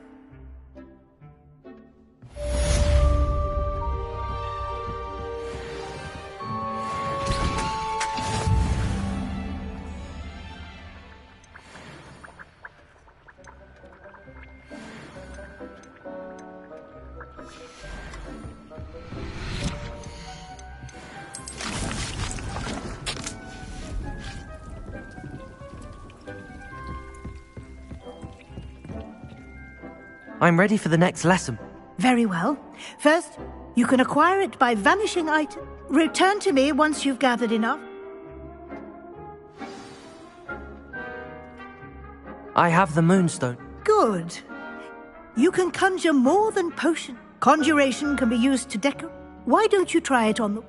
I'm ready for the next lesson. Very well. First, you can acquire it by vanishing item. Return to me once you've gathered enough. I have the Moonstone. Good. You can conjure more than potion. Conjuration can be used to decorate. Why don't you try it on the...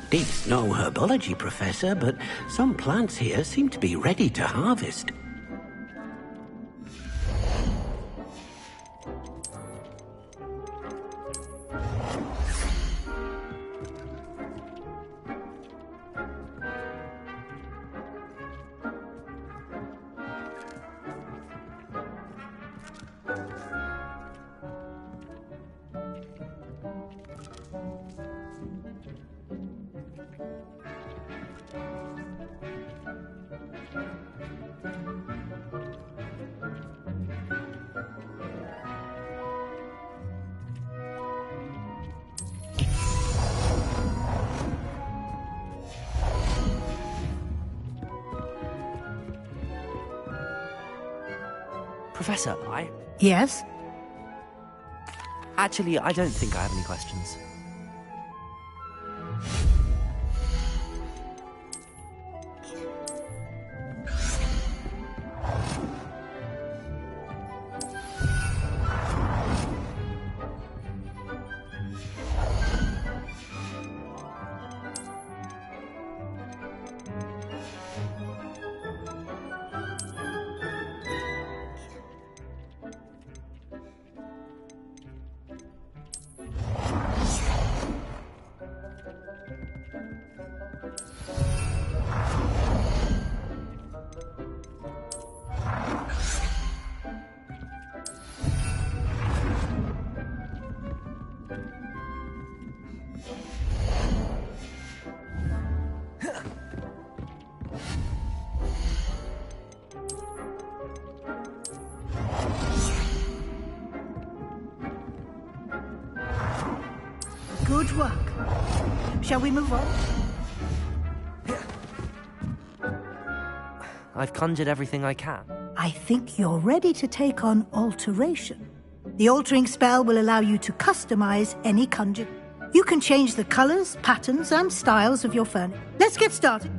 Deke's no herbology professor, but some plants here seem to be ready to harvest. Professor, Yes? Actually, I don't think I have any questions. Good work. Shall we move on? I've conjured everything I can. I think you're ready to take on alteration. The altering spell will allow you to customize any conjure. You can change the colors, patterns, and styles of your furniture. Let's get started.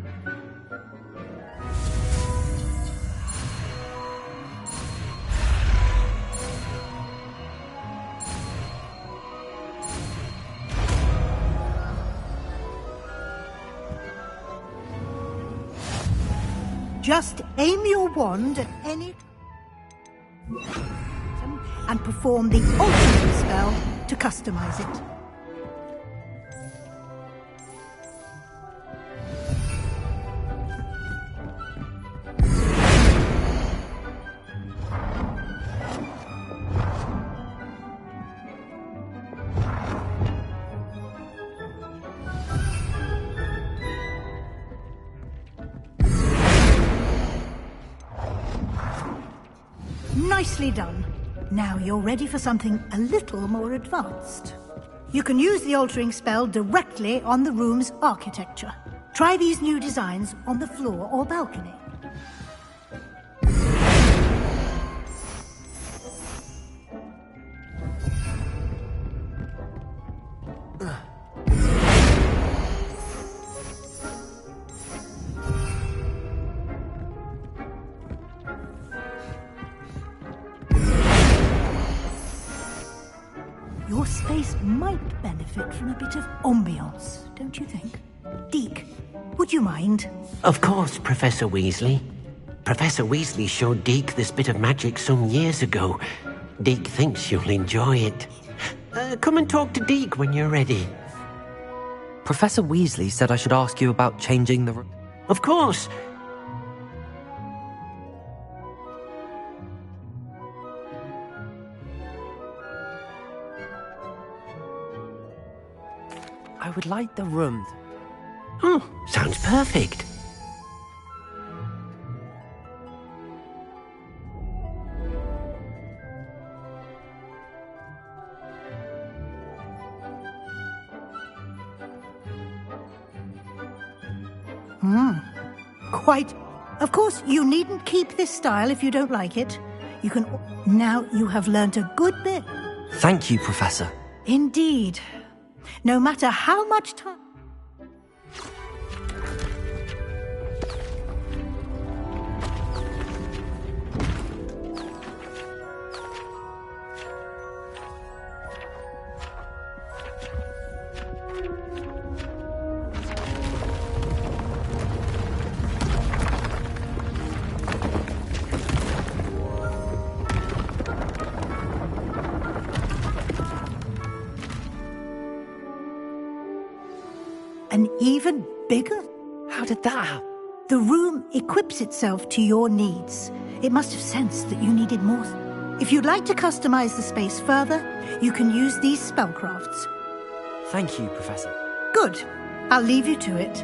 Just aim your wand at any and perform the altering spell to customize it. Nicely done. Now you're ready for something a little more advanced. You can use the altering spell directly on the room's architecture. Try these new designs on the floor or balcony. Your space might benefit from a bit of ambiance, don't you think? Deke, would you mind? Of course, Professor Weasley. Professor Weasley showed Deke this bit of magic some years ago. Deke thinks you'll enjoy it. Come and talk to Deke when you're ready. Professor Weasley said I should ask you about changing the room. Of course. I would like the room. Oh, sounds perfect. Quite. Of course, you needn't keep this style if you don't like it. You can... Now you have learnt a good bit. Thank you, Professor. Indeed. No matter how much time... gotten even bigger. How did that happen? The room equips itself to your needs. It must have sensed that you needed more. If you'd like to customize the space further, you can use these spellcrafts. Thank you, Professor. Good. I'll leave you to it.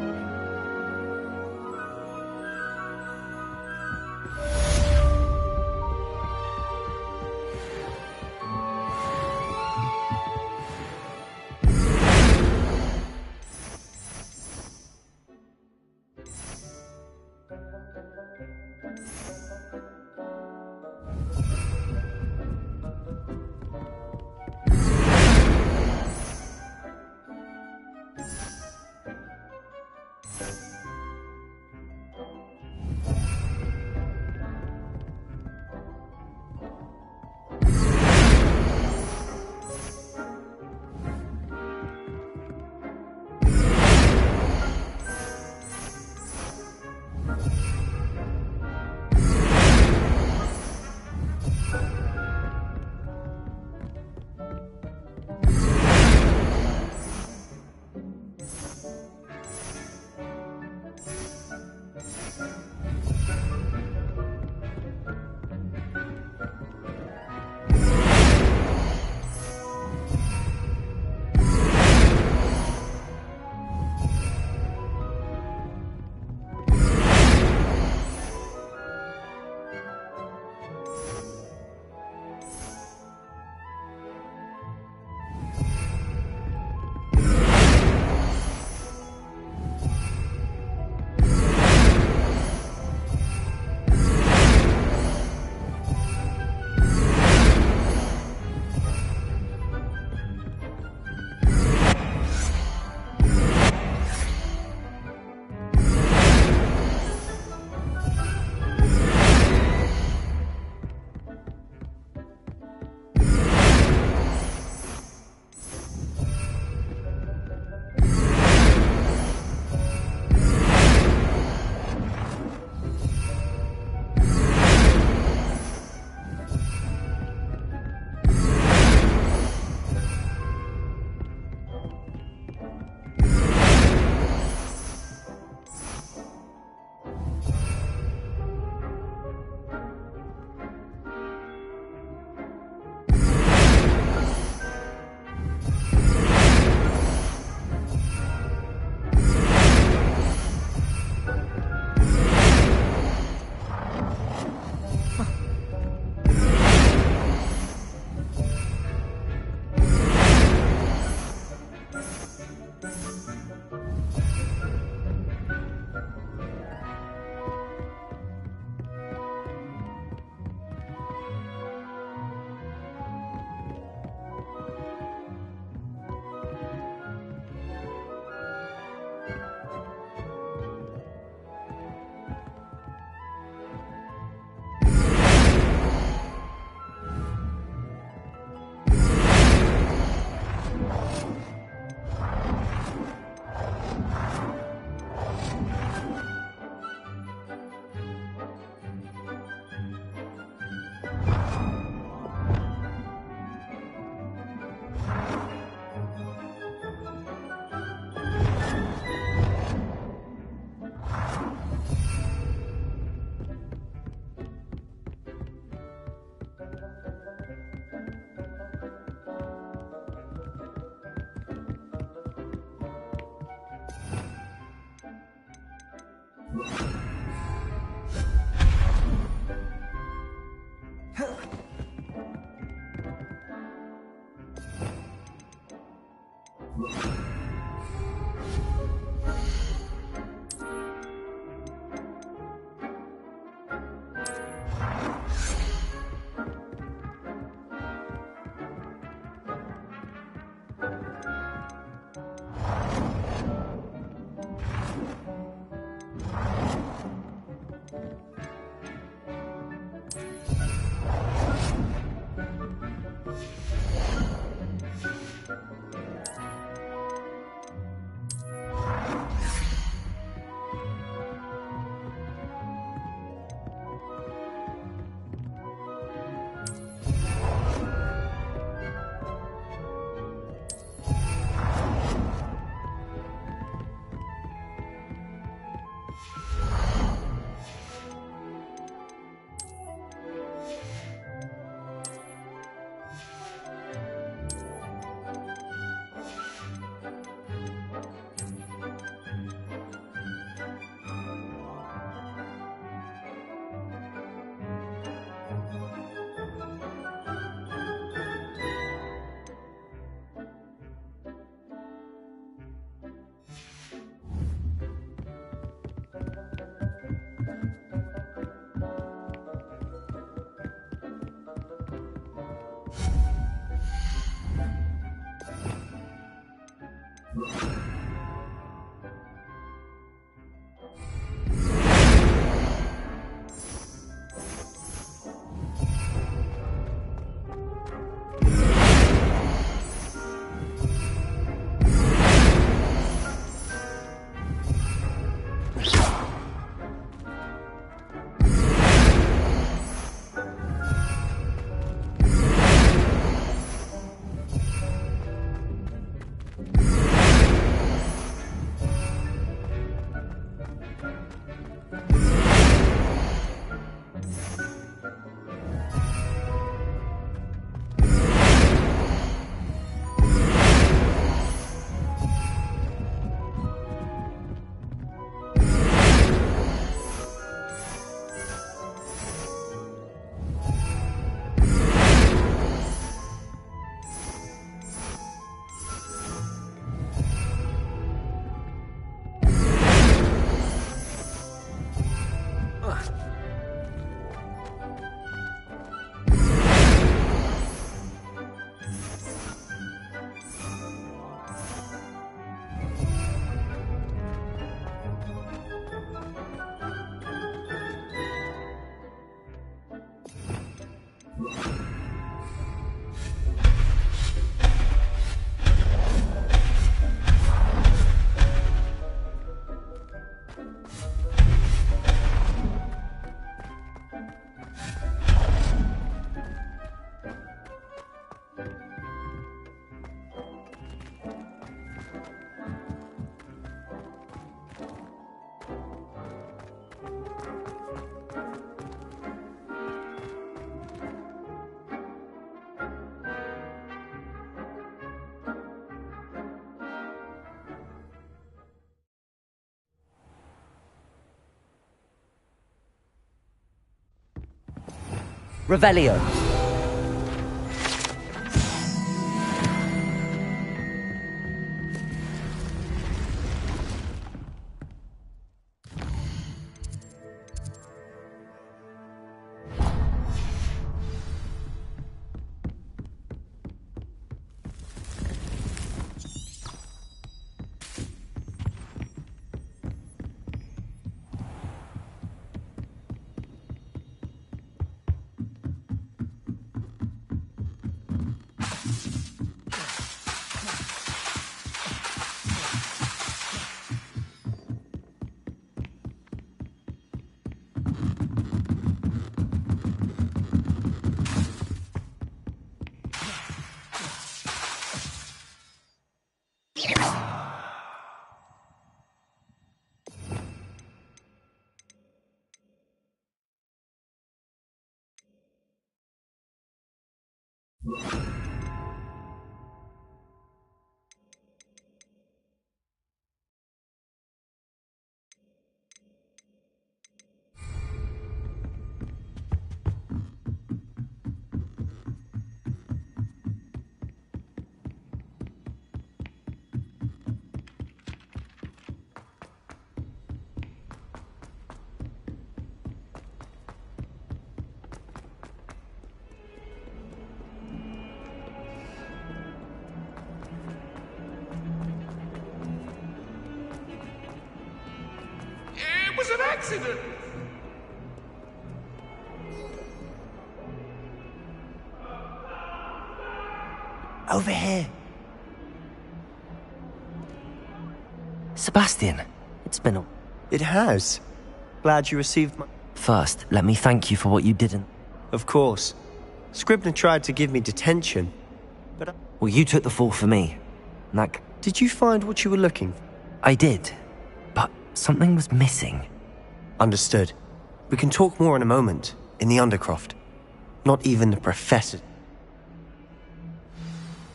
Revelio. It was an accident! Over here. Sebastian, it's been a... It has. Glad you received my... First, let me thank you for what you didn't. Of course. Scribner tried to give me detention, but... Well, you took the fall for me. Did you find what you were looking for? I did, but something was missing. Understood. We can talk more in a moment, in the Undercroft. Not even the Professor.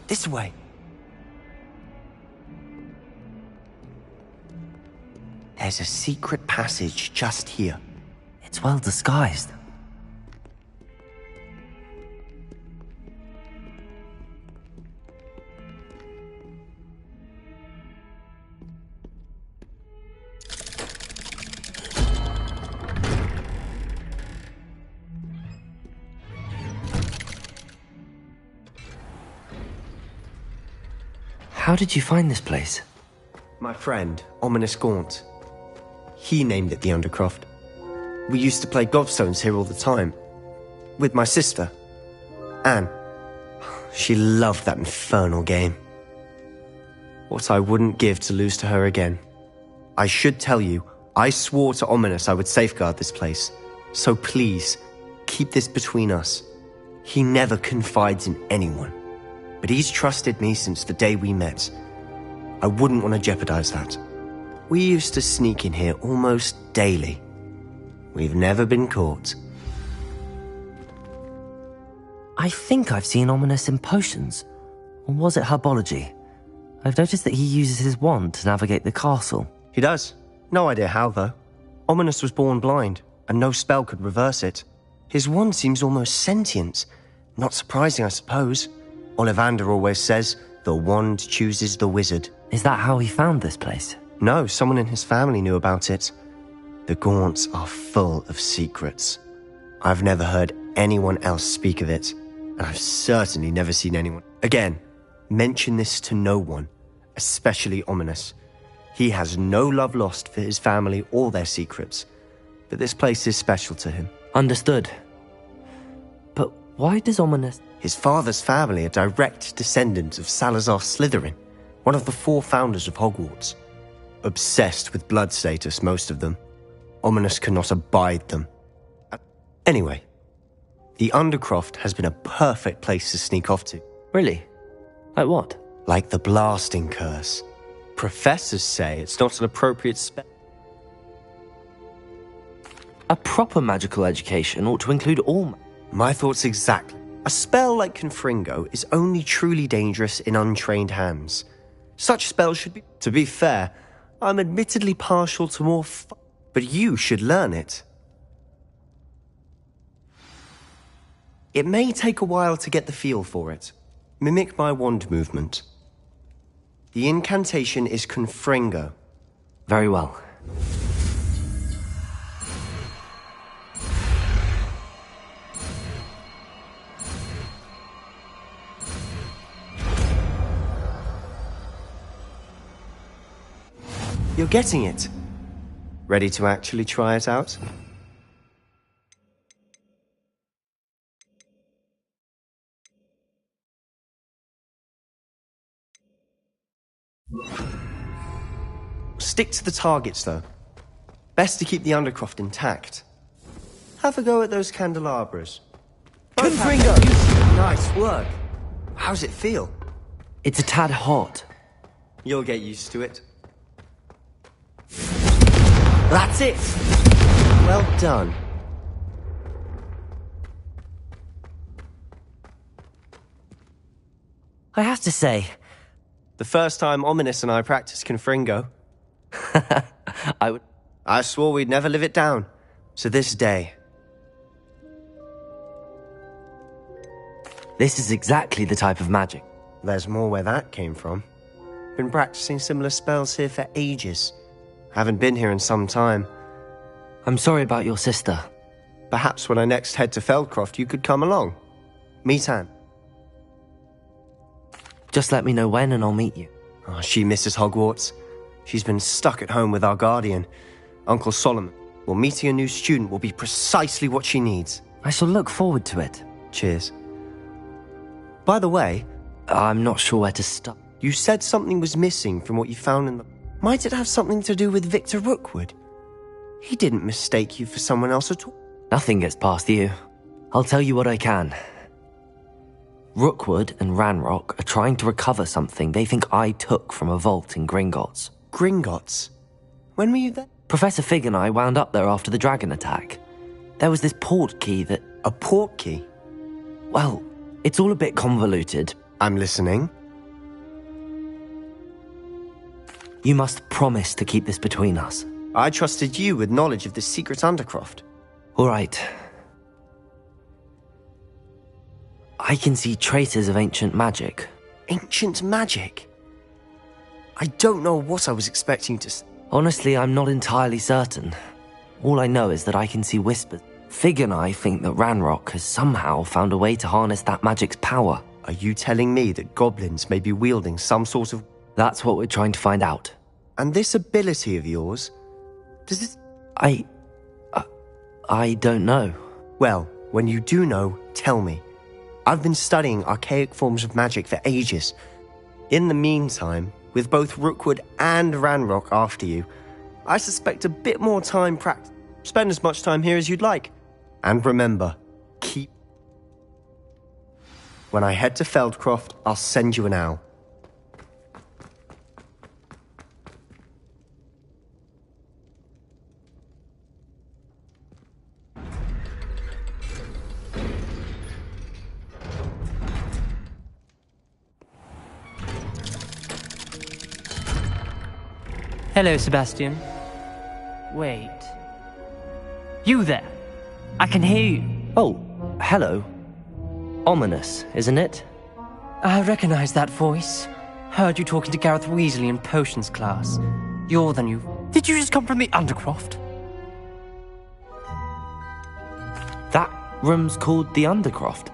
This way. There's a secret passage just here. It's well disguised. How did you find this place? My friend, Ominous Gaunt. He named it the Undercroft. We used to play gobstones here all the time. With my sister, Anne. She loved that infernal game. What I wouldn't give to lose to her again. I should tell you, I swore to Ominous I would safeguard this place. So please, keep this between us. He never confides in anyone. But he's trusted me since the day we met. I wouldn't want to jeopardize that. We used to sneak in here almost daily. We've never been caught. I think I've seen Ominous in potions. Or was it herbology? I've noticed that he uses his wand to navigate the castle. He does. No idea how, though. Ominous was born blind, and no spell could reverse it. His wand seems almost sentient. Not surprising, I suppose. Ollivander always says, the wand chooses the wizard. Is that how he found this place? No, someone in his family knew about it. The Gaunts are full of secrets. I've never heard anyone else speak of it, and I've certainly never seen anyone. Again, mention this to no one, especially Ominous. He has no love lost for his family or their secrets, but this place is special to him. Understood. But why does Ominous... His father's family are direct descendants of Salazar Slytherin, one of the 4 founders of Hogwarts. Obsessed with blood status, most of them. Ominous cannot abide them. Anyway, the Undercroft has been a perfect place to sneak off to. Really? Like what? Like the blasting curse. Professors say it's not an appropriate spell. A proper magical education ought to include all... My thoughts exactly. A spell like Confringo is only truly dangerous in untrained hands. Such spells should be... To be fair, I'm admittedly partial to more but you should learn it. It may take a while to get the feel for it. Mimic my wand movement. The incantation is Confringo. Very well. You're getting it. Ready to actually try it out? Stick to the targets, though. Best to keep the Undercroft intact. Have a go at those candelabras. Confringo! Nice work. How's it feel? It's a tad hot. You'll get used to it. That's it! Well done. I have to say... The first time Ominous and I practiced Confringo. I swore we'd never live it down. So this day. This is exactly the type of magic. There's more where that came from. Been practicing similar spells here for ages. Haven't been here in some time. I'm sorry about your sister. Perhaps when I next head to Feldcroft, you could come along. Meet Anne. Just let me know when and I'll meet you. Oh, she misses Hogwarts. She's been stuck at home with our guardian, Uncle Solomon. Well, meeting a new student will be precisely what she needs. I shall look forward to it. Cheers. By the way... I'm not sure where to start. You said something was missing from what you found in the... Might it have something to do with Victor Rookwood? He didn't mistake you for someone else at all. Nothing gets past you. I'll tell you what I can. Rookwood and Ranrock are trying to recover something they think I took from a vault in Gringotts. Gringotts? When were you there? Professor Fig and I wound up there after the dragon attack. There was this port key that... A port key? Well, it's all a bit convoluted. I'm listening. You must promise to keep this between us. I trusted you with knowledge of the secret Undercroft. All right. I can see traces of ancient magic. Ancient magic? I don't know what I was expecting to... Honestly, I'm not entirely certain. All I know is that I can see whispers. Fig and I think that Ranrock has somehow found a way to harness that magic's power. Are you telling me that goblins may be wielding some sort of... That's what we're trying to find out. And this ability of yours... Does it... I don't know. Well, when you do know, tell me. I've been studying archaic forms of magic for ages. In the meantime, with both Rookwood and Ranrock after you, I suspect a bit more time practice. Spend as much time here as you'd like. And remember, keep... When I head to Feldcroft, I'll send you an owl. Hello, Sebastian. Wait. You there? I can hear you. Oh, hello. Ominous, isn't it? I recognize that voice. Heard you talking to Gareth Weasley in potions class. You're the new... Did you just come from the Undercroft? That room's called the Undercroft.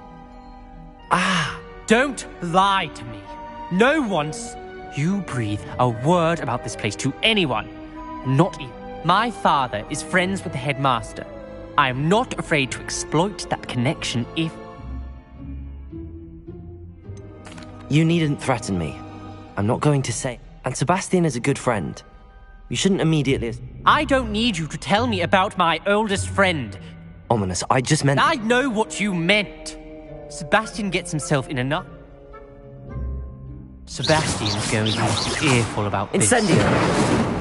Ah, don't lie to me. No one's... You breathe a word about this place to anyone. Not even. My father is friends with the headmaster. I am not afraid to exploit that connection if... You needn't threaten me. I'm not going to say... And Sebastian is a good friend. You shouldn't immediately... I don't need you to tell me about my oldest friend. Ominous, I just meant... I know what you meant. Sebastian gets himself in enough... Sebastian's going to be earful about this. Incendio!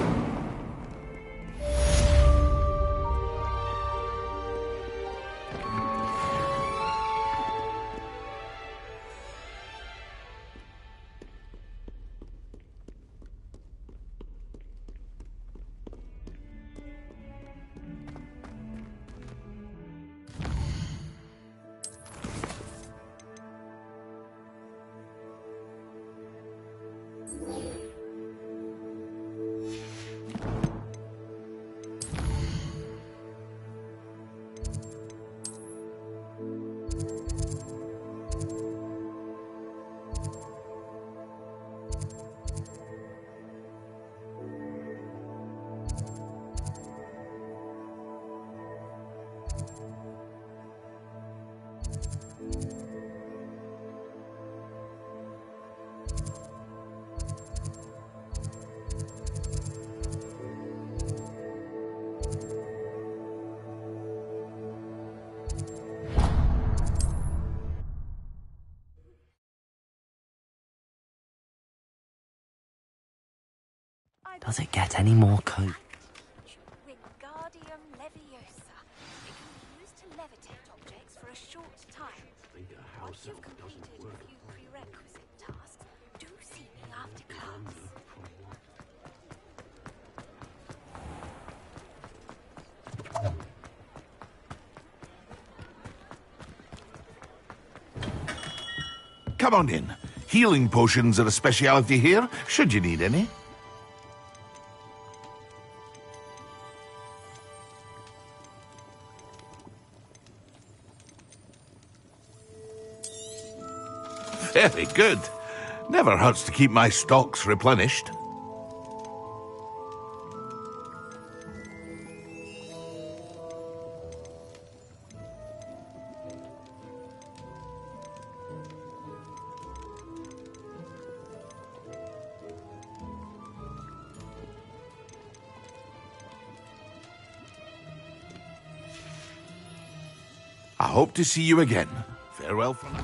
Does it get any more coat? Wingardium Leviosa. It can be used to levitate objects for a short time. Once you've completed a few prerequisite tasks, do see me after class. Come on in. Healing potions are a speciality here, should you need any. Very good. Never hurts to keep my stocks replenished. I hope to see you again. Farewell for now.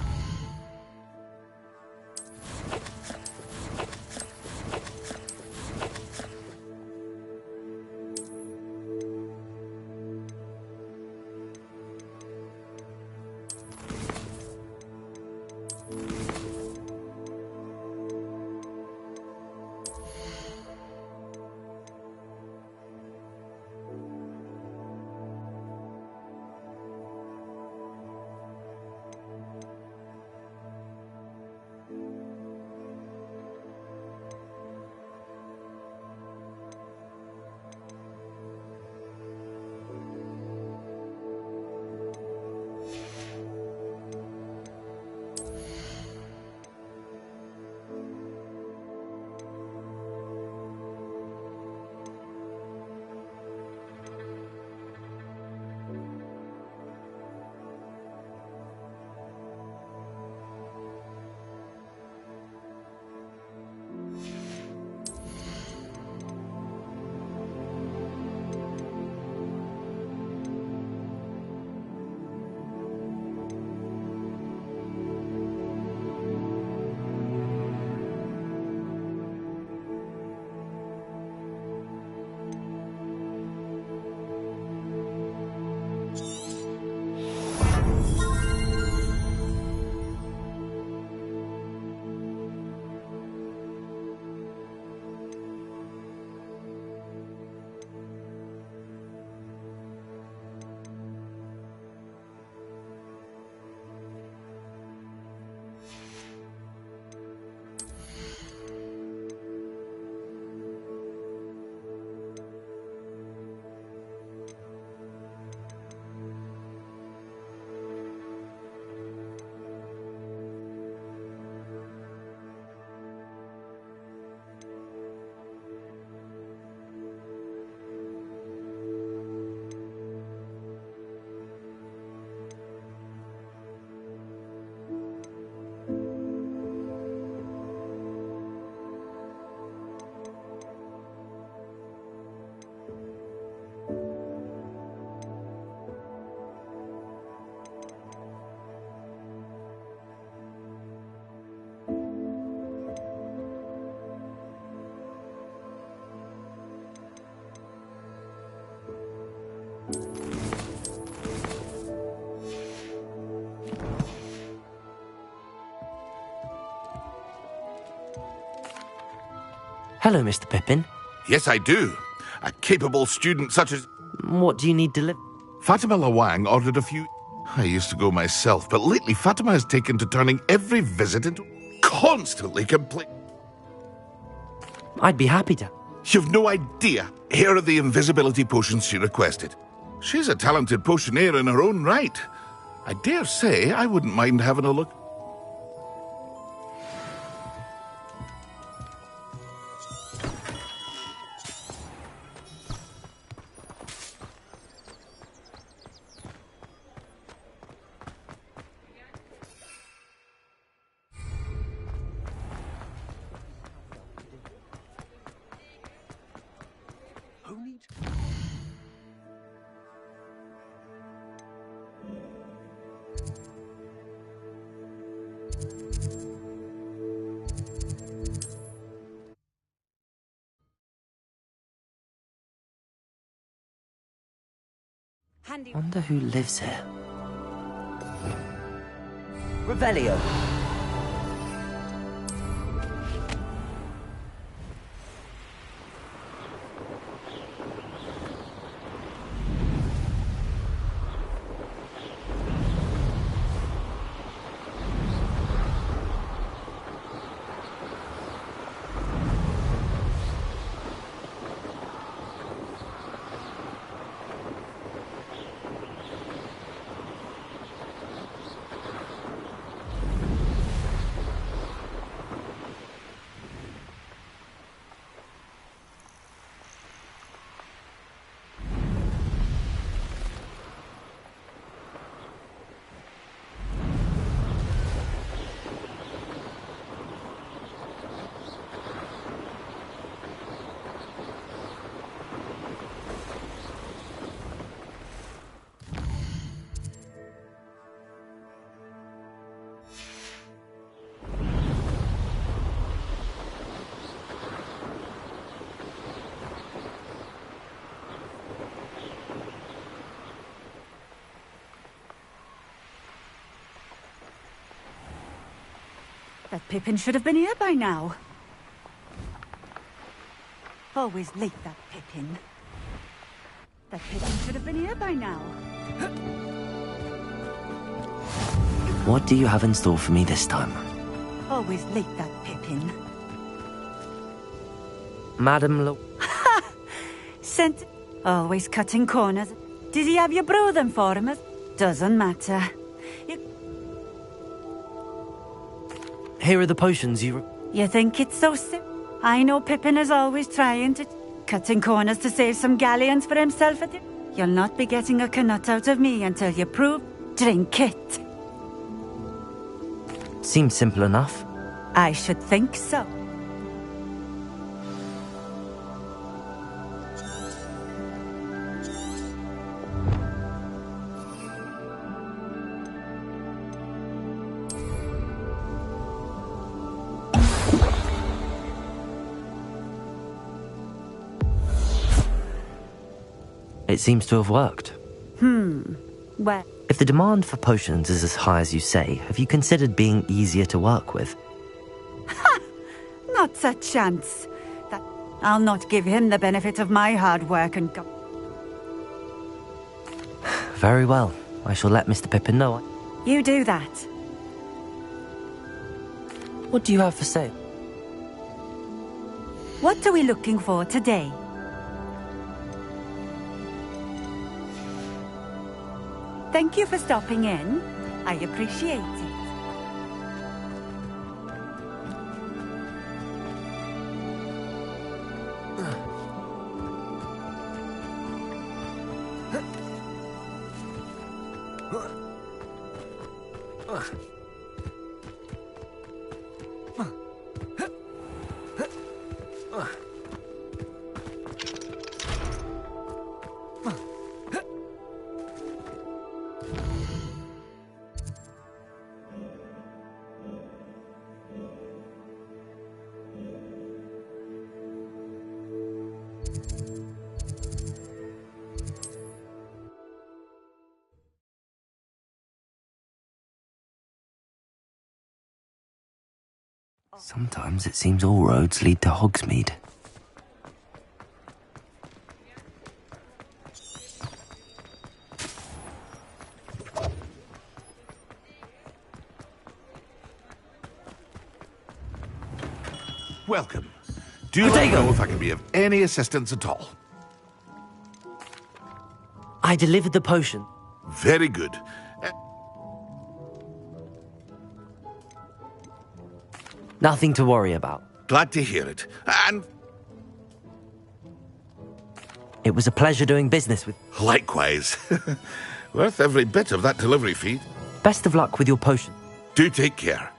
Hello, Mr. Pippin. Yes, I do. A capable student such as... What do you need delivered? Fatima Lawang ordered a few... I used to go myself, but lately Fatima has taken to turning every visit into... constantly complete... I'd be happy to. You've no idea. Here are the invisibility potions she requested. She's a talented potioneer in her own right. I dare say I wouldn't mind having a look. Wonder who lives here. Revelio. That Pippin should have been here by now. Always late, that Pippin. That Pippin should have been here by now. What do you have in store for me this time? Always late, that Pippin. Madam Lo... Sent... Always cutting corners. Did he have you brew them for him? Doesn't matter. Here are the potions you... You think it's so simple? I know Pippin is always trying to... Cutting corners to save some galleons for himself at it. You'll not be getting a canut out of me until you prove... Drink it. Seems simple enough. I should think so. It seems to have worked. Well... If the demand for potions is as high as you say, have you considered being easier to work with? Not a chance. I'll not give him the benefit of my hard work and go... Very well. I shall let Mr. Pippin know. You do that. What do you have for sale? What are we looking for today? Thank you for stopping in. I appreciate it. Sometimes it seems all roads lead to Hogsmeade. Welcome. Do let me know if I can be of any assistance at all. I delivered the potion. Very good. Nothing to worry about. Glad to hear it. And it was a pleasure doing business with... Likewise. Worth every bit of that delivery fee. Best of luck with your potion. Do take care.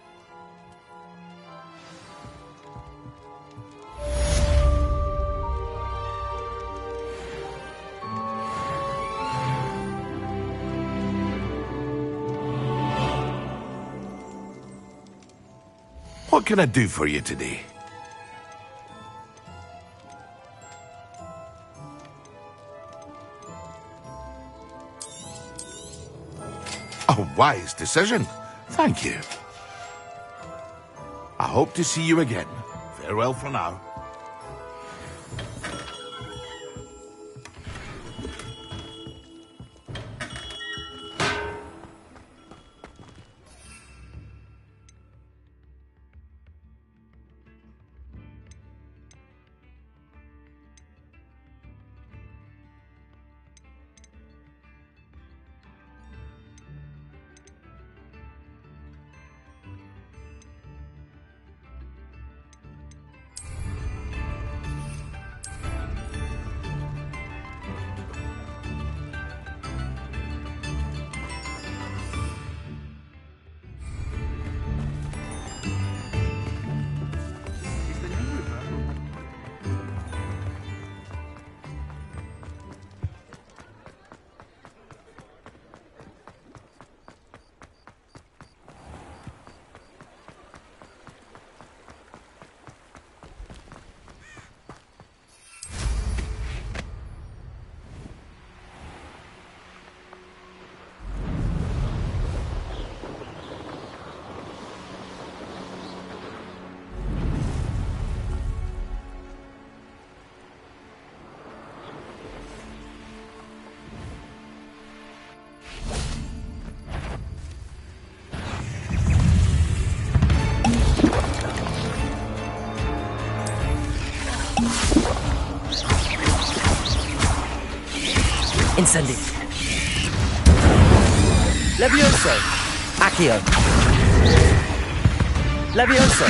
What can I do for you today? A wise decision. Thank you. I hope to see you again. Farewell for now. Incendi. Levioso. Accio. Levioso.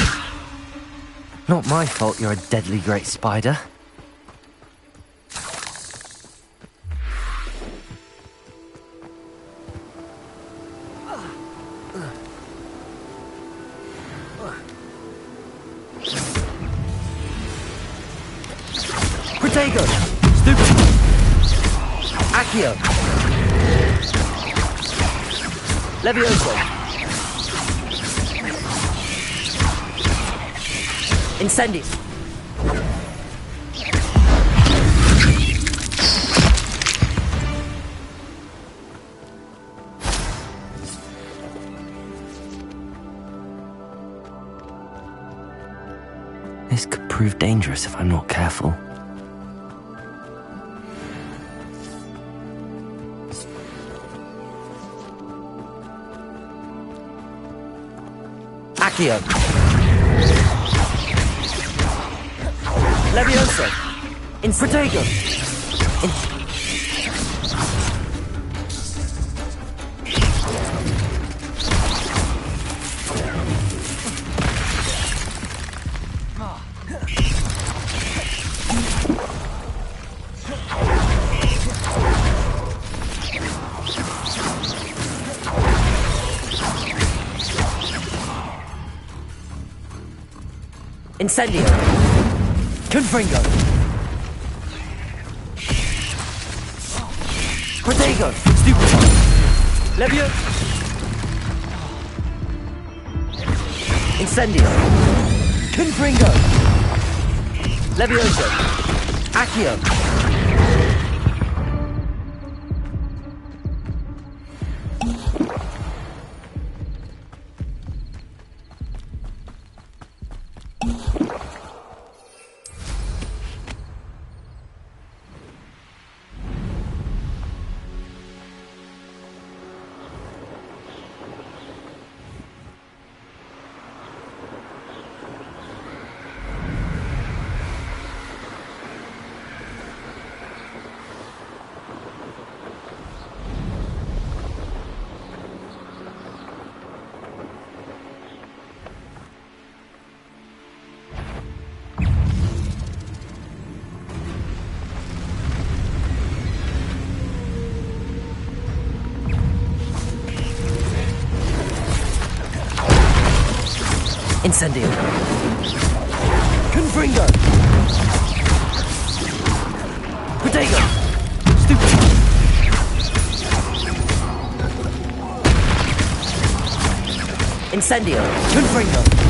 Not my fault you're a deadly great spider. Protego. Stupid. Accio. Levioso. Incendi. This could prove dangerous if I'm not careful. Accio. Levioso. In Protego. Incendio. Confringo. Protego. Stupid. Levio. Incendio. Confringo. Levioso. Accio. Incendio. Confringo. Protego. Stupid. Incendio. Confringo.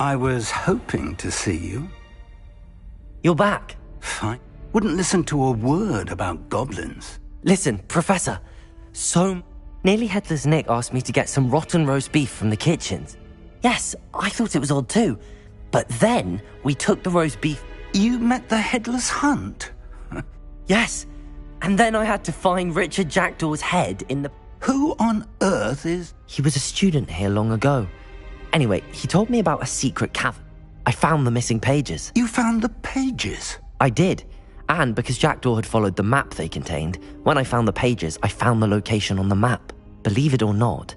I was hoping to see you. You're back. Fine. Wouldn't listen to a word about goblins. Listen, Professor. So, Nearly Headless Nick asked me to get some rotten roast beef from the kitchens. Yes, I thought it was odd too. But then, we took the roast beef... You met the Headless Hunt? Yes. And then I had to find Richard Jackdaw's head in the... Who on earth is... He was a student here long ago. Anyway, he told me about a secret cavern. I found the missing pages. You found the pages? I did. And because Jackdaw had followed the map they contained, when I found the pages, I found the location on the map. Believe it or not,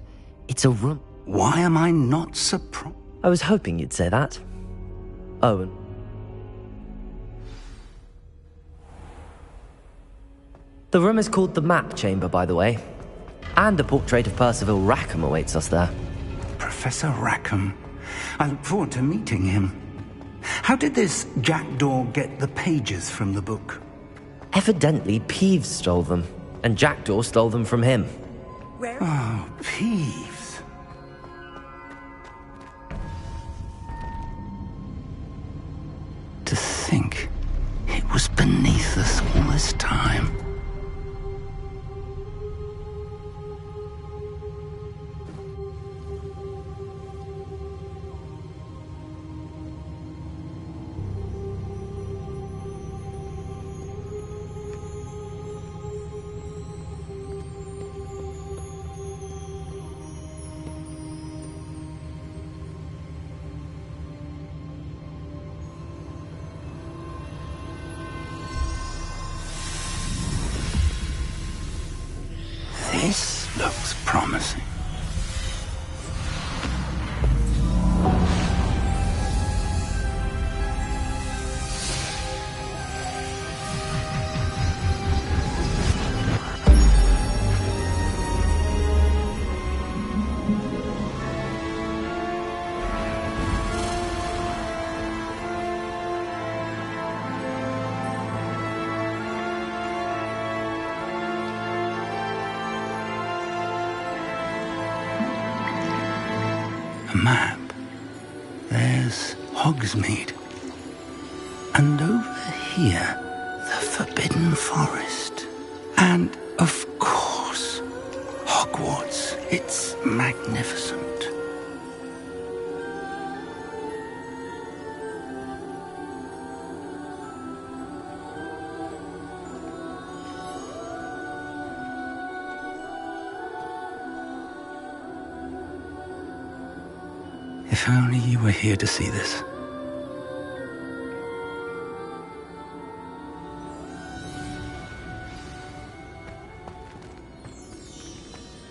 it's a room. Why am I not surprised? I was hoping you'd say that. Owen. The room is called the Map Chamber, by the way. And a portrait of Percival Rackham awaits us there. Professor Rackham. I look forward to meeting him. How did this Jackdaw get the pages from the book? Evidently, Peeves stole them, and Jackdaw stole them from him. Where? Oh, Peeves. To think it was beneath us all this time. This looks promising. A map. There's Hogsmeade. And over here, the Forbidden Forest. And, of course, Hogwarts. It's magnificent. If only you were here to see this.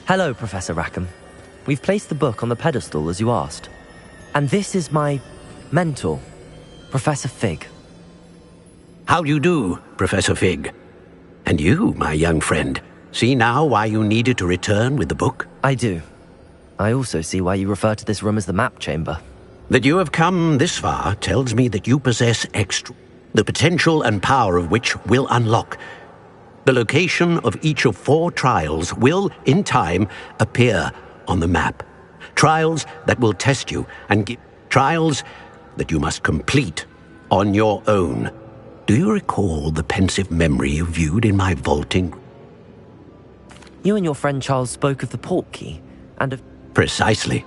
Hello, Professor Rackham. We've placed the book on the pedestal as you asked. And this is my mentor, Professor Fig. How do you do, Professor Fig? And you, my young friend, see now why you needed to return with the book? I do. I also see why you refer to this room as the map chamber. That you have come this far tells me that you possess the potential and power of which will unlock. The location of each of 4 trials will, in time, appear on the map. Trials that will test you and give trials that you must complete on your own. Do you recall the pensive memory you viewed in my vaulting? You and your friend Charles spoke of the portkey and of... Precisely.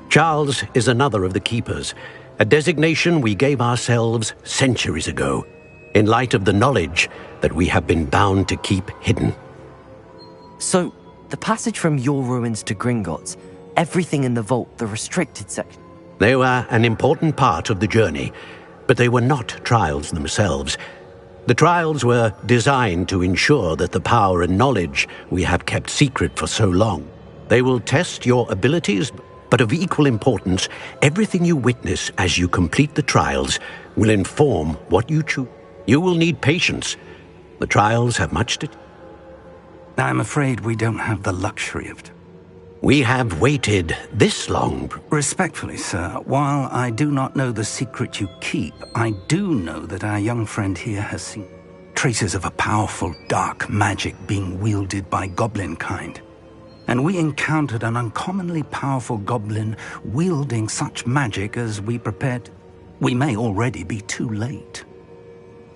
Charles is another of the keepers, a designation we gave ourselves centuries ago, in light of the knowledge that we have been bound to keep hidden. So, the passage from your ruins to Gringotts, everything in the vault, the restricted section... They were an important part of the journey, but they were not trials themselves. The trials were designed to ensure that the power and knowledge we have kept secret for so long. They will test your abilities, but of equal importance, everything you witness as you complete the trials will inform what you choose. You will need patience. The trials have much to... I'm afraid we don't have the luxury of... We have waited this long. Respectfully, sir, while I do not know the secret you keep, I do know that our young friend here has seen traces of a powerful dark magic being wielded by goblin kind. And we encountered an uncommonly powerful goblin wielding such magic as we prepared. We may already be too late.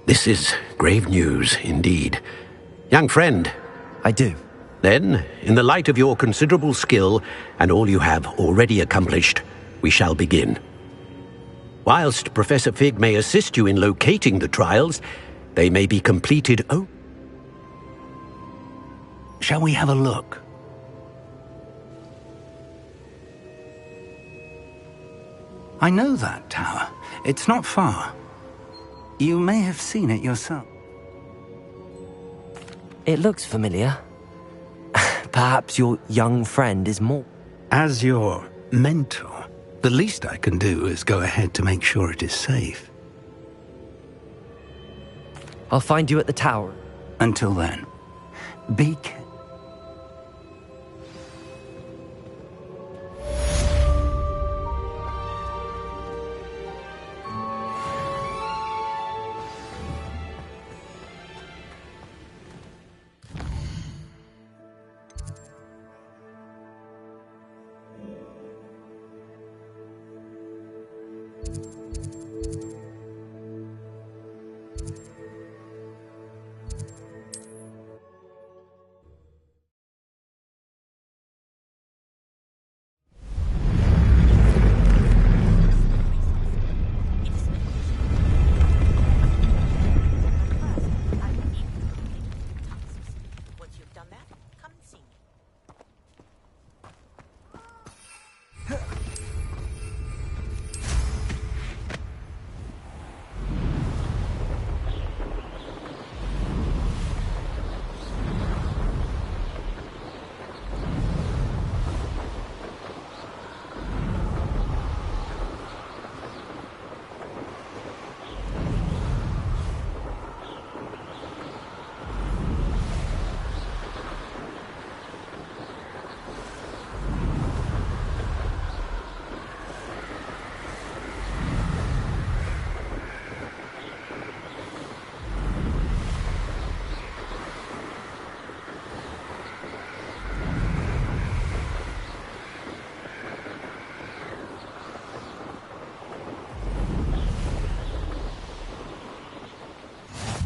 This is grave news indeed. Young friend. I do. Then, in the light of your considerable skill and all you have already accomplished, we shall begin. Whilst Professor Fig may assist you in locating the trials, they may be completed. Shall we have a look? I know that tower. It's not far. You may have seen it yourself. It looks familiar. Perhaps your young friend is more... As your mentor, the least I can do is go ahead to make sure it is safe. I'll find you at the tower. Until then, be careful.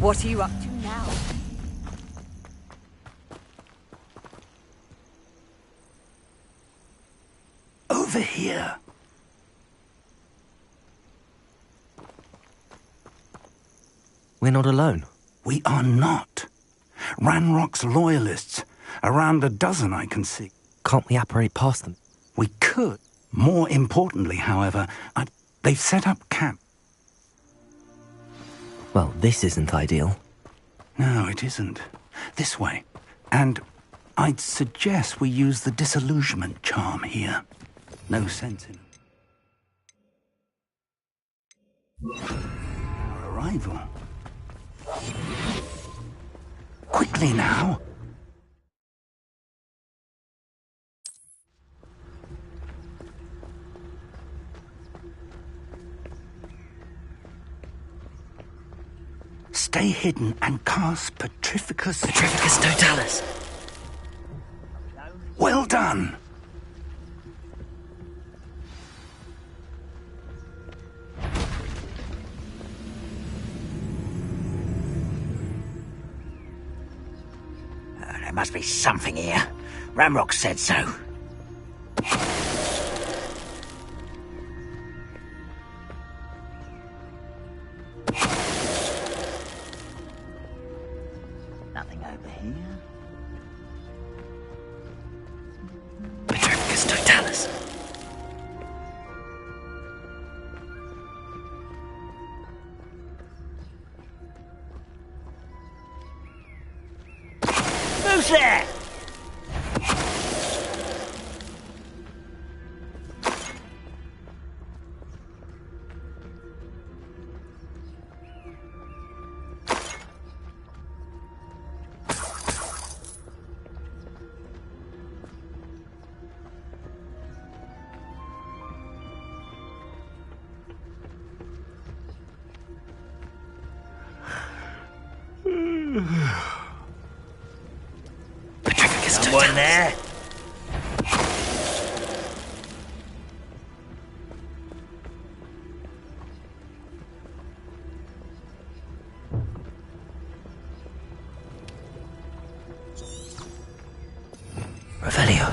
What are you up to now? Over here. We're not alone. We are not. Ranrock's loyalists. Around a dozen I can see. Can't we apparate past them? We could. More importantly, however, they've set up camp. Well, this isn't ideal. No, it isn't. This way. And I'd suggest we use the disillusionment charm here. No sense in our arrival. Quickly now. Stay hidden and cast Petrificus Totalis. Well done. There must be something here. Ranrock said so. Nothing over here. Petrificus Totalis. Who's there? Someone there? Revelio.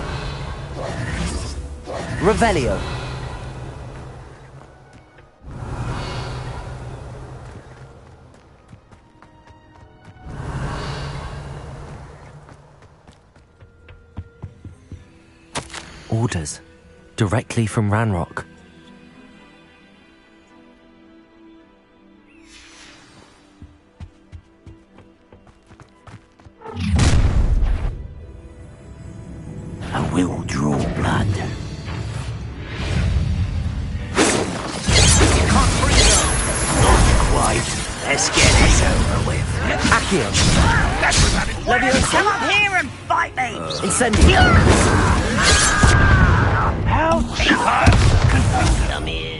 Revelio. Orders. Directly from Ranrock. I will draw blood. Can't bring it on. Not quite. Let's get this over with. Accio. That's without it. Leviosa. Come up here and fight me. Incendio. How come here.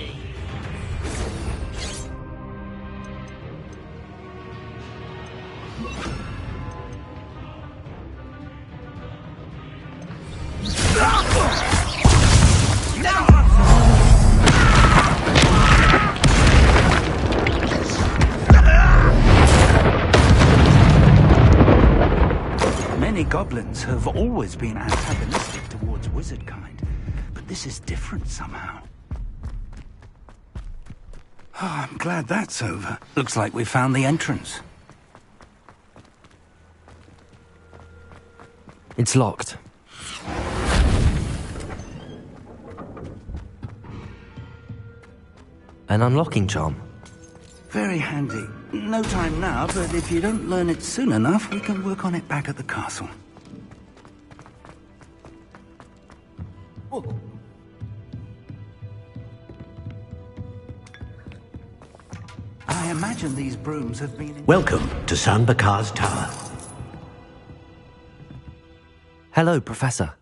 Many goblins have always been antagonistic towards wizard kind, but this is different somehow. Oh, I'm glad that's over. Looks like we found the entrance. It's locked. An unlocking charm. Very handy. No time now, but if you don't learn it soon enough, we can work on it back at the castle. I imagine these brooms have been... Welcome to San Bakar's Tower. Hello, Professor.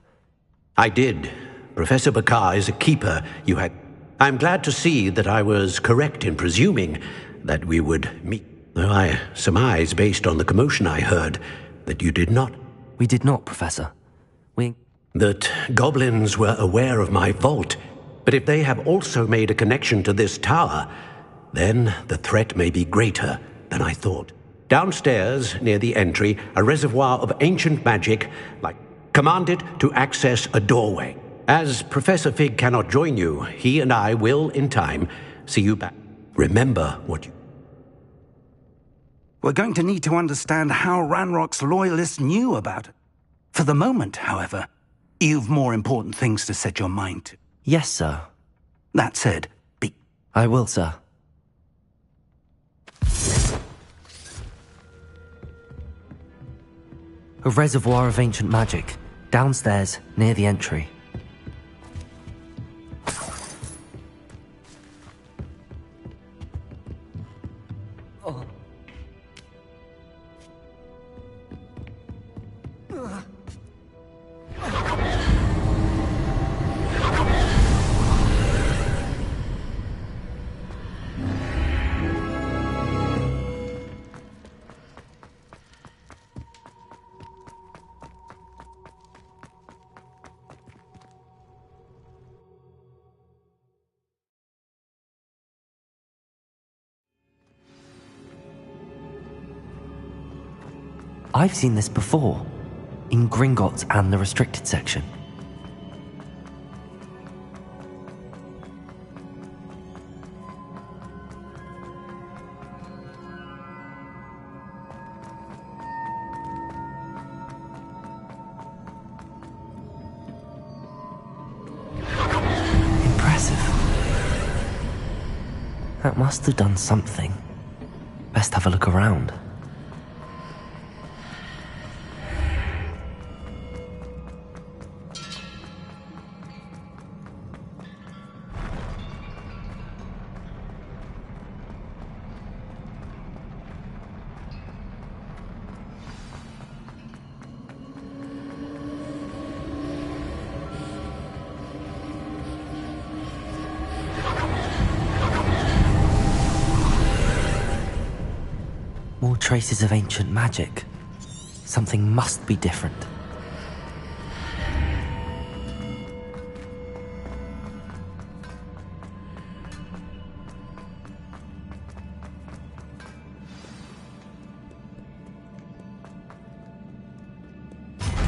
I did. Professor Bakar is a keeper you had... I'm glad to see that I was correct in presuming that we would meet. Though I surmise, based on the commotion I heard, that you did not. We did not, Professor. That goblins were aware of my vault. But if they have also made a connection to this tower, then the threat may be greater than I thought. Downstairs, near the entry, a reservoir of ancient magic, command it to access a doorway. As Professor Fig cannot join you, he and I will, in time, see you back. Remember what you... We're going to need to understand how Ranrock's loyalists knew about it. For the moment, however, you've more important things to set your mind to. Yes, sir. That said, I will, sir. A reservoir of ancient magic, downstairs, near the entry. I've seen this before, in Gringotts and the restricted section. Impressive. That must have done something. Best have a look around. More traces of ancient magic. Something must be different.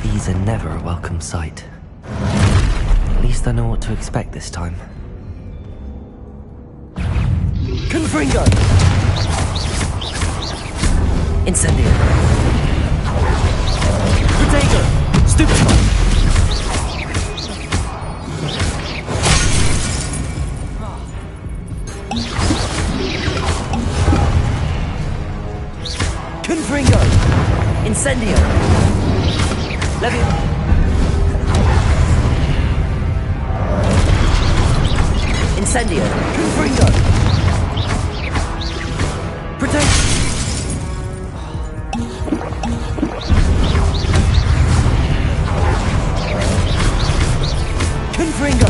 These are never a welcome sight. At least I know what to expect this time. Confringo! Incendio! Protego! Stupefy! Confringo! Incendio! Levio! Incendio! Confringo! Protego! Confringo!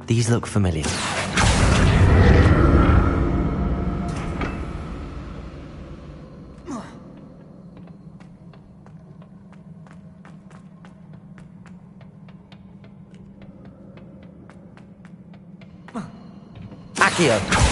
These look familiar. Accio.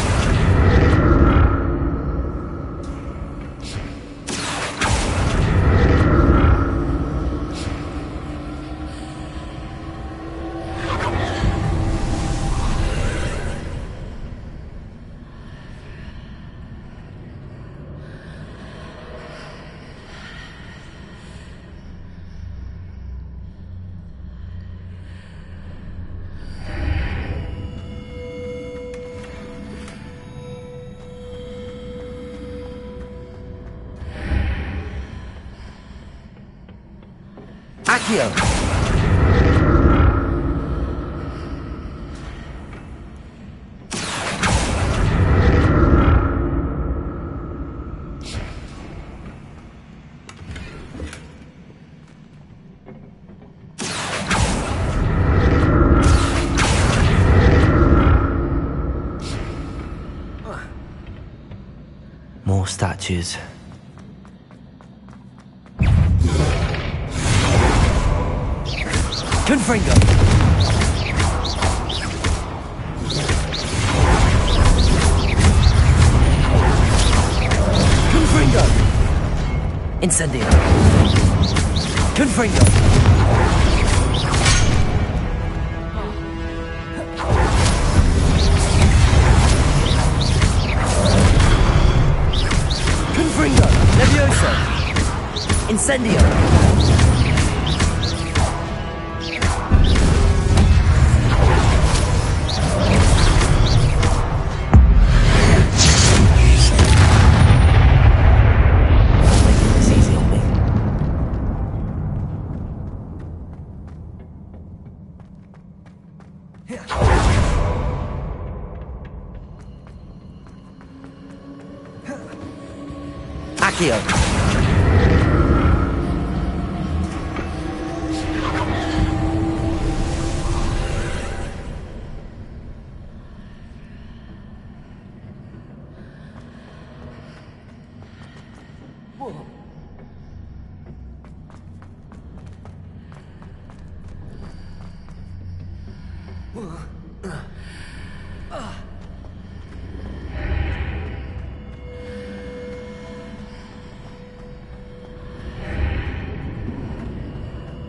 Accio. More statues. Confringo! Confringo! Incendio! Confringo! Confringo! Levioso! Incendio! Accio.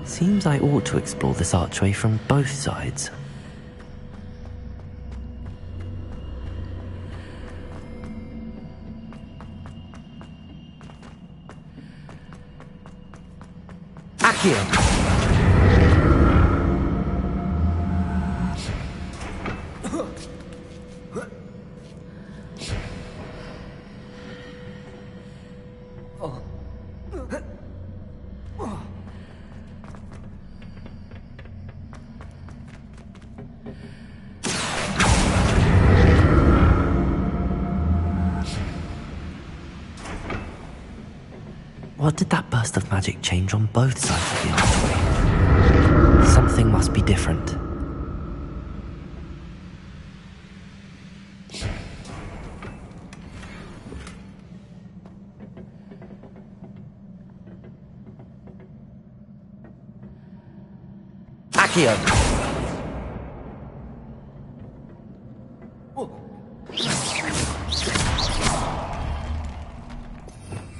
Seems I ought to explore this archway from both sides. Accio! What did that burst of magic change on both sides of the archway? Something must be different. Accio!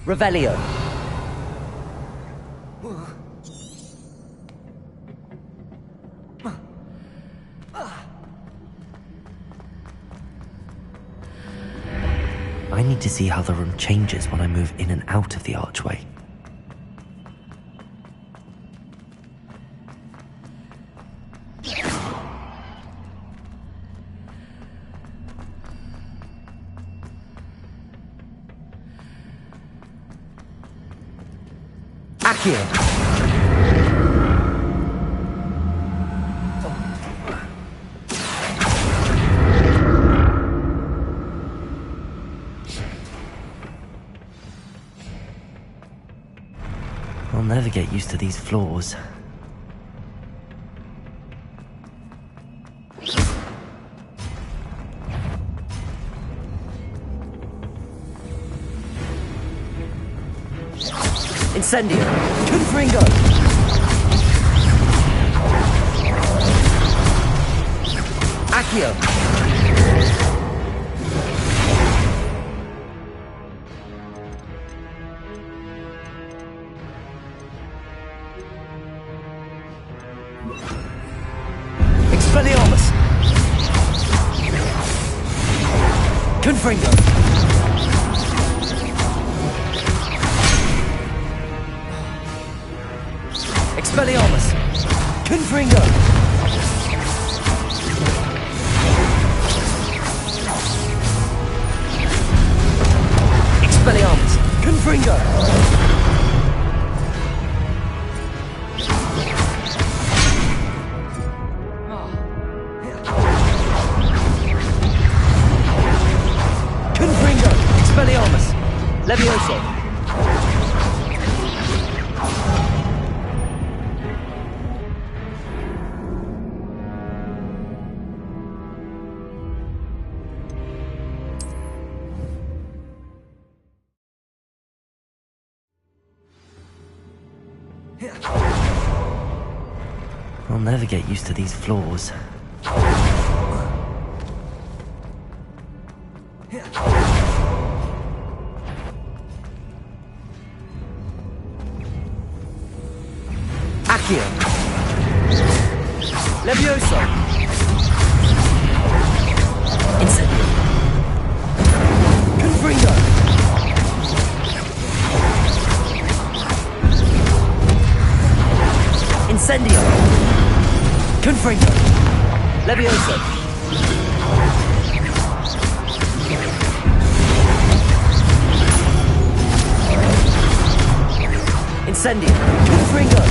Revelio! I need to see how the room changes when I move in and out of the archway. Accio! I'll never get used to these floors. Incendio! Confringo! Accio! Expelliarmus! Confringo! Expelliarmus! Confringo! Expelliarmus! Confringo! Expelliarmus! Levioso! I'll never get used to these floors. Accio. Levioso. Incendio. Confringo. Incendio. Confringo. Levioso. Incendio. Confringo.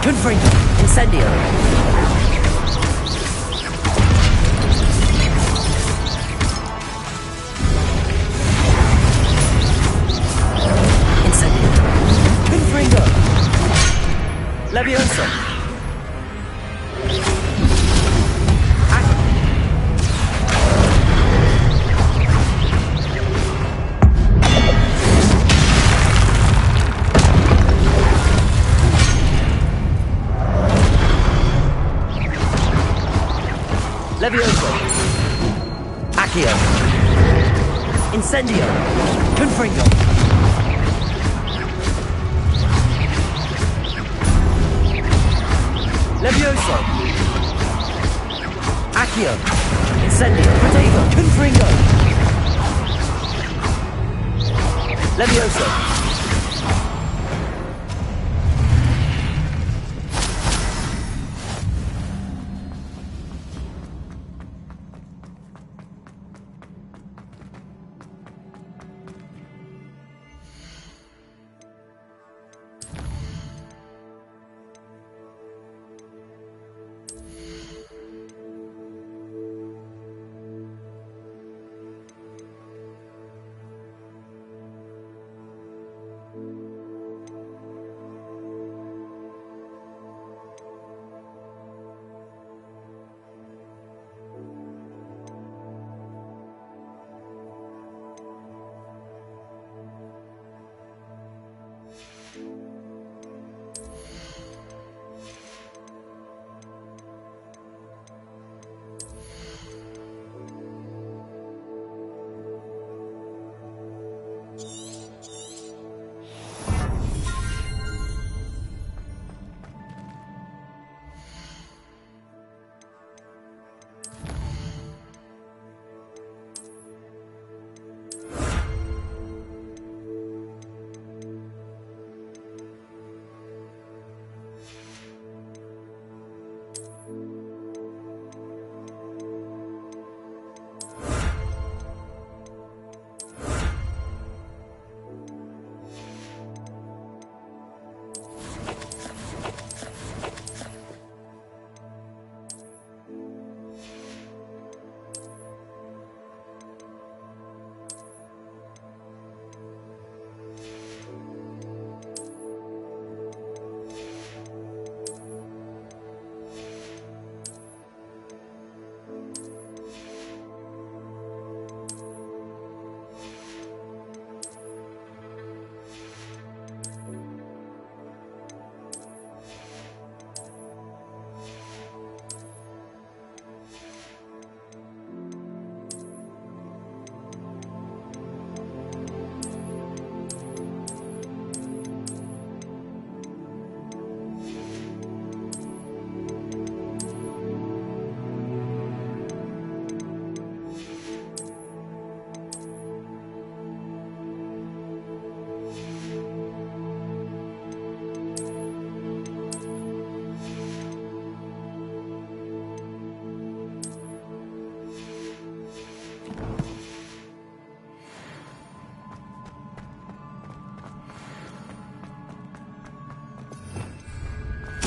Confringo. Incendio. Incendio. Confringo. Levioso. Levioso. Accio. Incendio. Confringo. Levioso. Accio. Incendio. Protego. Confringo. Levioso.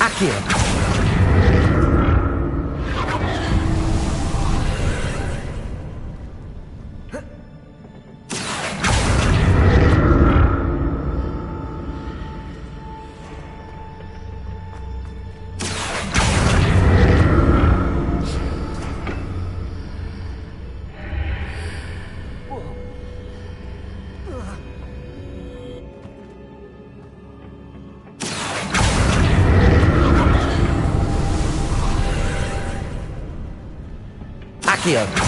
Accio. Accio.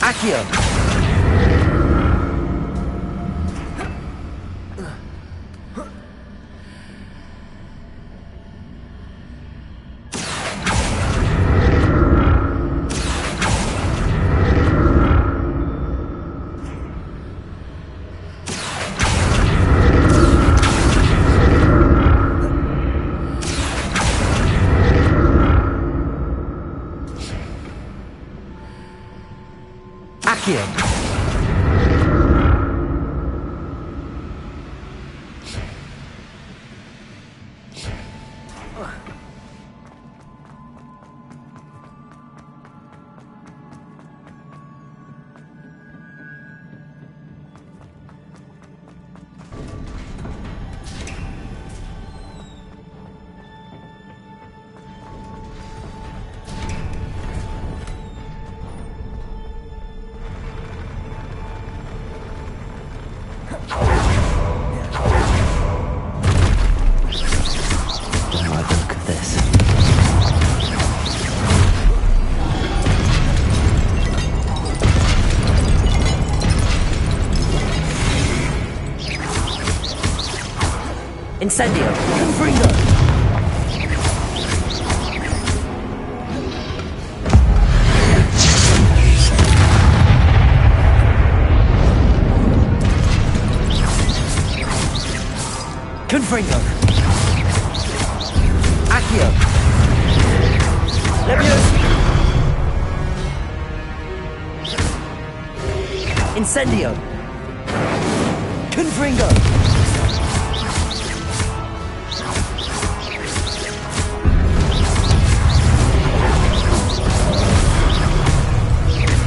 Accio. Accio. Don't like the look of this. Incendio. Confringo. Confringo. Accio. Leviosa. Incendio. Confringo.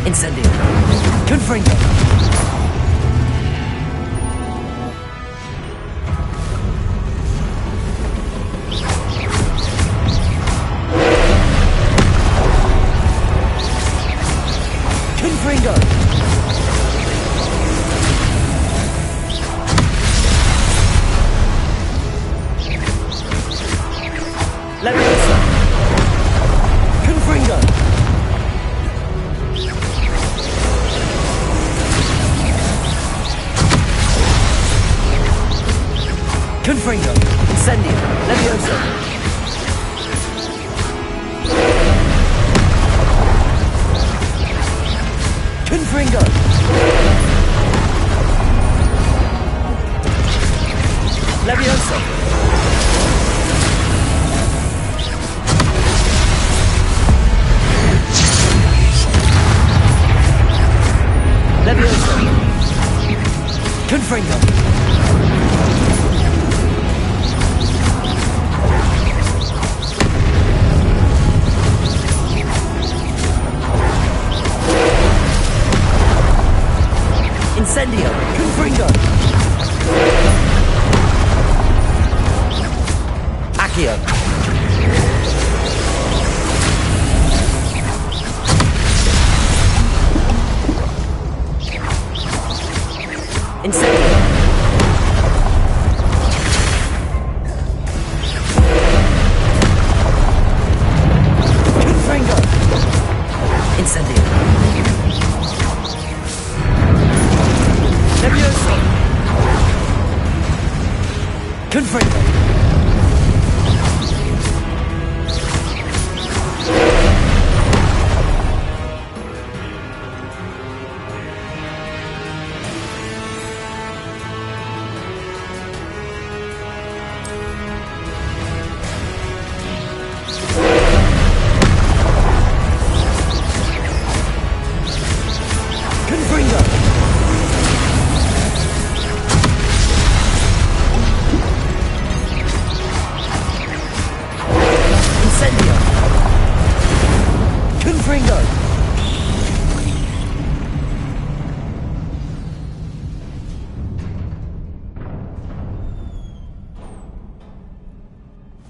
Incendio. Confringo. Confringo. Leviosa. Confringo. Confringo. Incendio. Leviosa. Confringo. Leviosa. Leviosa. Confringo. Incendio. Confringo. Accio. Incendio. Confringo. Incendio. Leviosa. Confringo.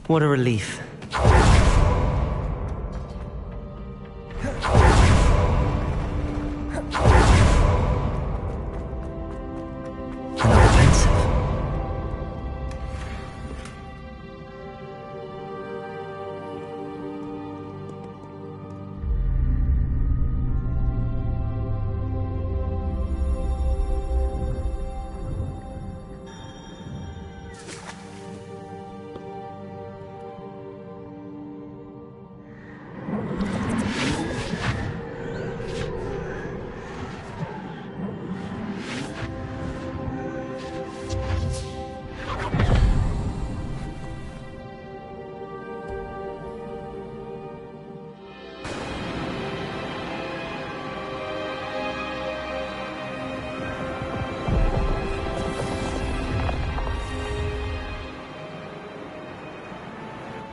What a relief. Another pensive.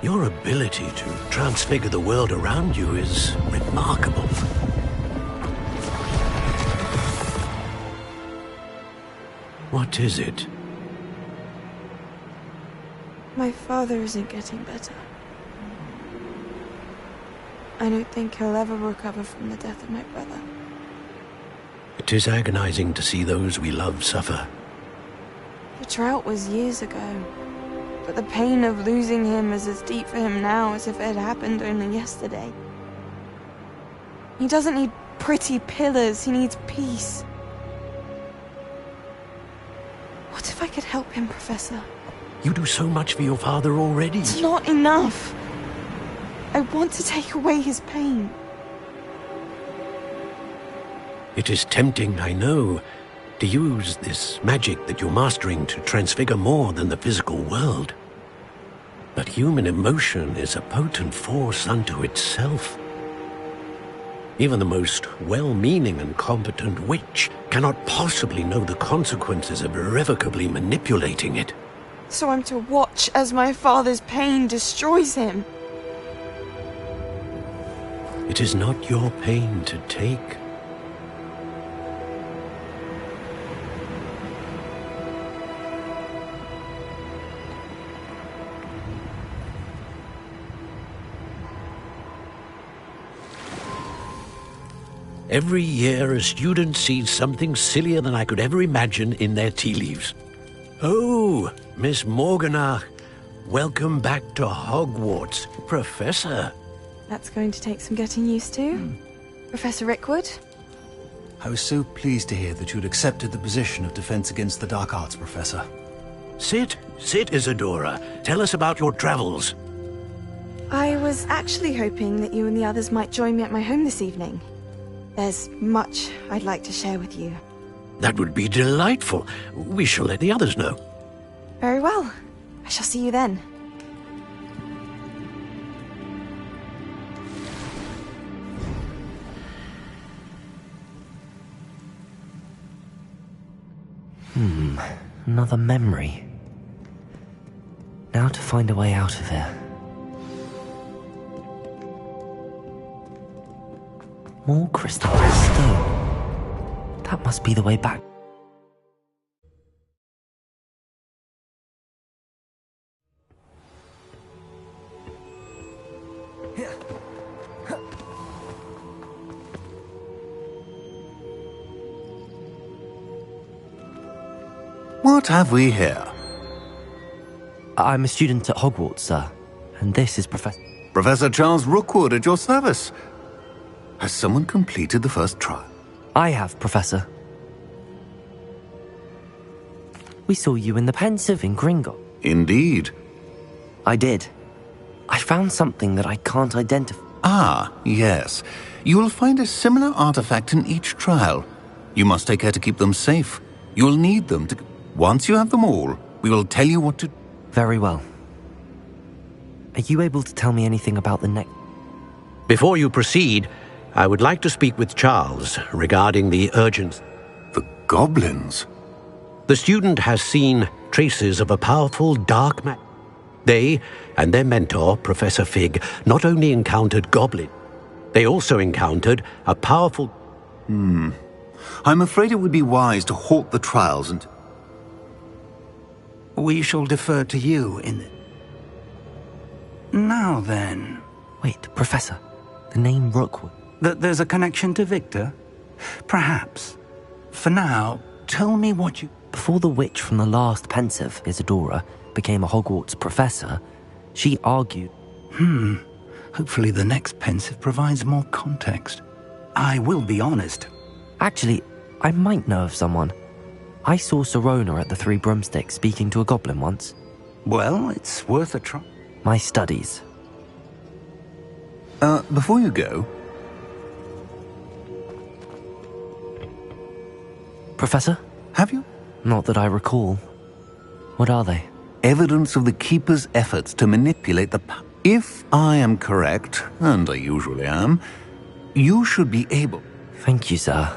Your ability to transfigure the world around you is remarkable. What is it? My father isn't getting better. I don't think he'll ever recover from the death of my brother. It is agonizing to see those we love suffer. The drought was years ago, but the pain of losing him is as deep for him now as if it had happened only yesterday. He doesn't need pretty pillars, he needs peace. What if I could help him, Professor? You do so much for your father already. It's not enough. I want to take away his pain. It is tempting, I know, to use this magic that you're mastering to transfigure more than the physical world. But human emotion is a potent force unto itself. Even the most well-meaning and competent witch cannot possibly know the consequences of irrevocably manipulating it. So I'm to watch as my father's pain destroys him. It is not your pain to take. Every year, a student sees something sillier than I could ever imagine in their tea leaves. Oh, Miss Morganach, welcome back to Hogwarts, Professor. That's going to take some getting used to. Professor Rickwood? I was so pleased to hear that you'd accepted the position of Defense Against the Dark Arts, Professor. Sit, Isadora. Tell us about your travels. I was actually hoping that you and the others might join me at my home this evening. There's much I'd like to share with you. That would be delightful. We shall let the others know. Very well. I shall see you then. Another memory. Now to find a way out of here. More crystallized stone. That must be the way back. What have we here? I'm a student at Hogwarts, sir. And this is Professor Charles Rookwood at your service. Has someone completed the first trial? I have, Professor. We saw you in the Pensive in Gringotts. Indeed. I did. I found something that I can't identify. Ah, yes. You will find a similar artifact in each trial. You must take care to keep them safe. You'll need them to... Once you have them all, we will tell you what to... Very well. Are you able to tell me anything about the next... Before you proceed, I would like to speak with Charles regarding the urgent... The goblins? The student has seen traces of a powerful dark magic. They and their mentor, Professor Fig, not only encountered goblins, they also encountered a powerful... I'm afraid it would be wise to halt the trials and... We shall defer to you in... Now then... Wait, Professor. The name Rookwood. That there's a connection to Victor? Perhaps. For now, tell me what you... Before the witch from the last pensive, Isadora, became a Hogwarts professor, she argued... Hopefully the next pensive provides more context. I will be honest. Actually, I might know of someone. I saw Sirona at the Three Broomsticks speaking to a goblin once. Well, it's worth a try. My studies. Before you go... Professor? Have you? Not that I recall. What are they? Evidence of the Keeper's efforts to manipulate the power. If I am correct, and I usually am, you should be able... Thank you, sir.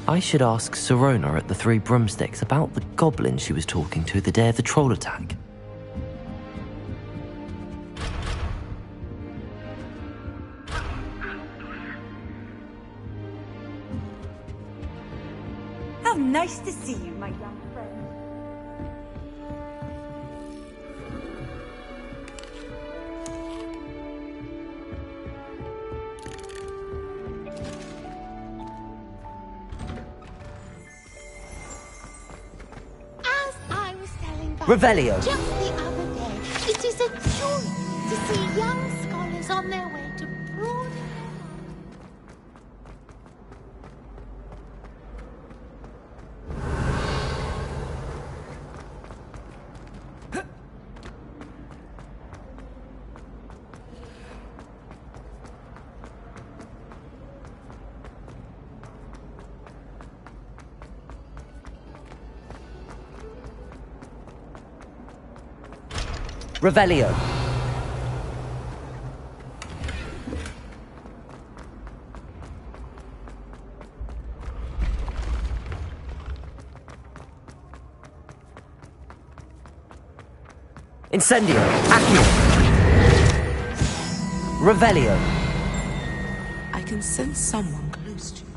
I should ask Sirona at the Three Broomsticks about the goblin she was talking to the day of the troll attack. How nice to see you, my young friend. Revelio. Just the other day, it is a joy to see young scholars on their way to broaden. Revelio. Incendio. Accio. Revelio. I can sense someone close to me.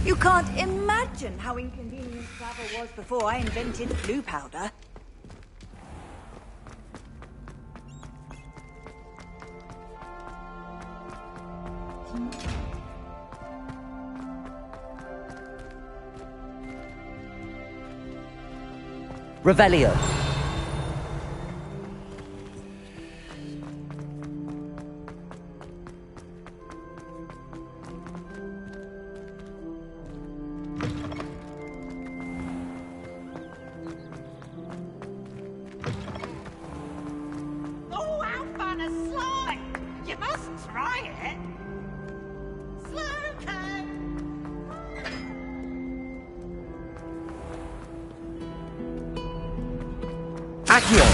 You can't imagine how inconvenient travel was before I invented blue powder. Revelio. Oh, how fun a slime! You must try it. Slowco. Accio.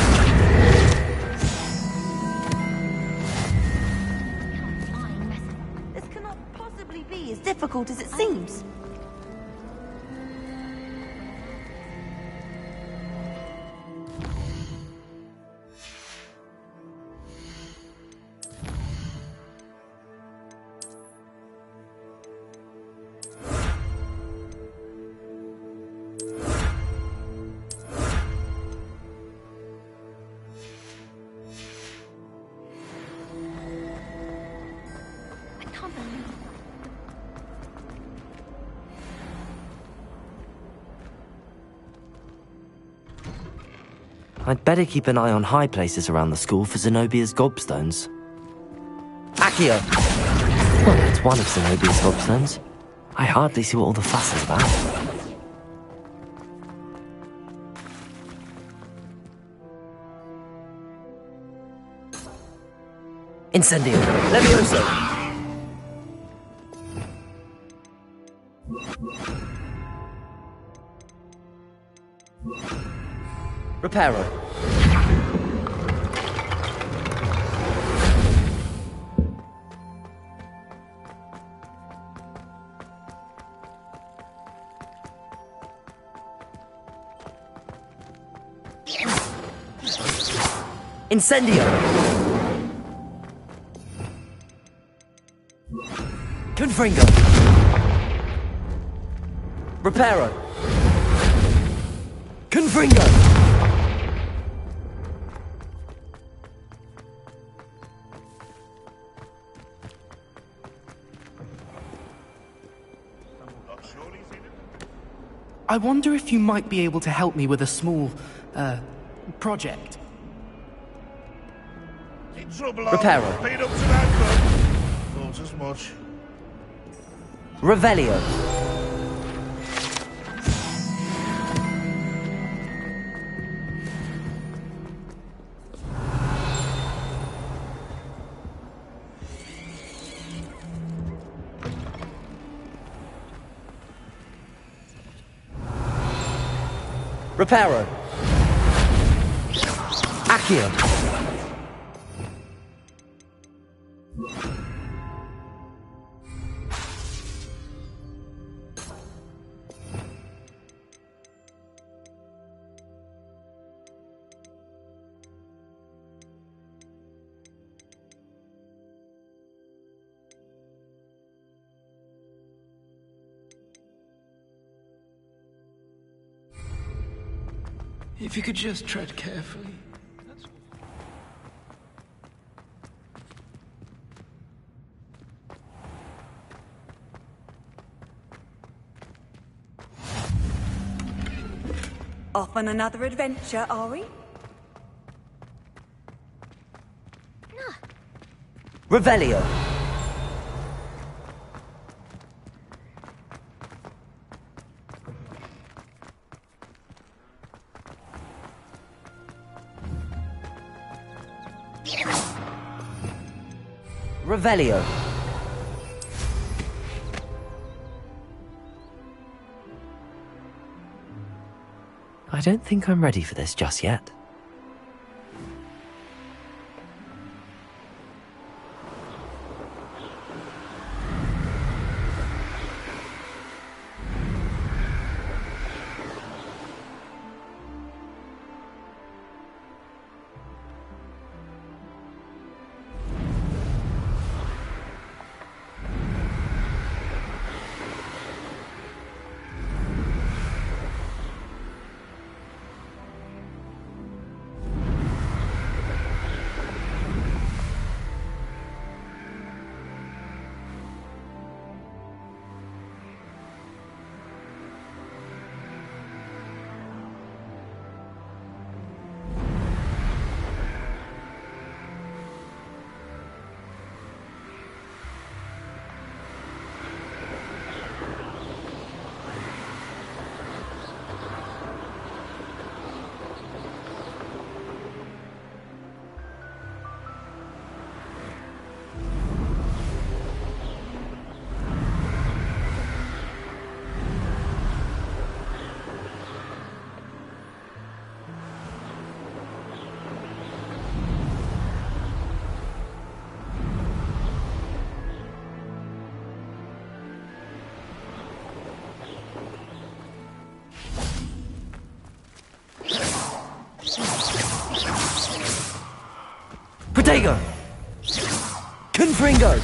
difficult as it seems. I'd better keep an eye on high places around the school for Zenobia's gobstones. Accio! Well, that's one of Zenobia's gobstones. I hardly see what all the fuss is about. Incendio! Levioso! Reparo. Incendio. Confringo. Reparo. Confringo. I wonder if you might be able to help me with a small, project. In trouble, Reparo. Beat up to that club. Thought as much. Revelio. Reparo. Accio. If you could just tread carefully. Off on another adventure, are we? Revelio. Revelio. I don't think I'm ready for this just yet. Stego! Confringo!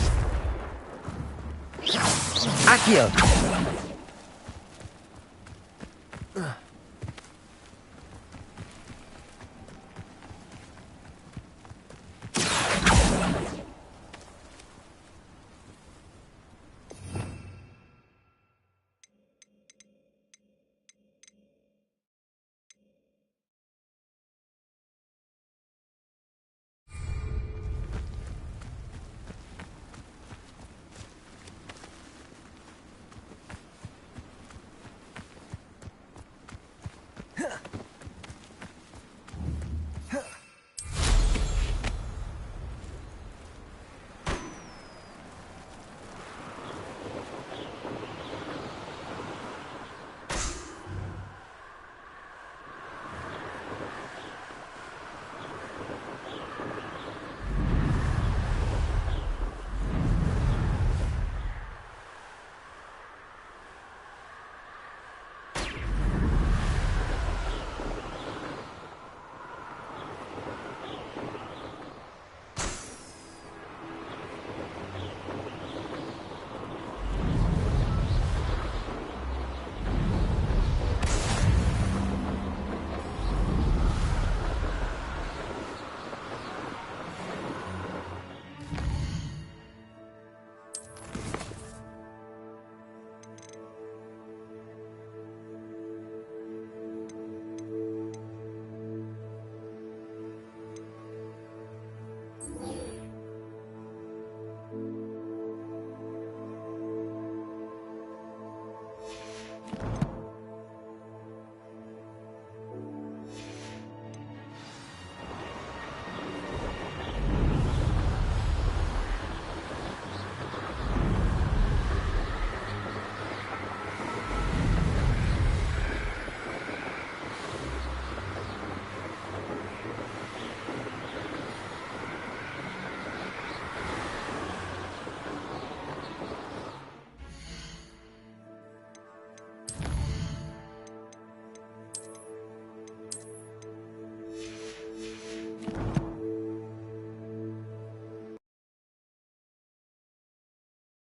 Accio!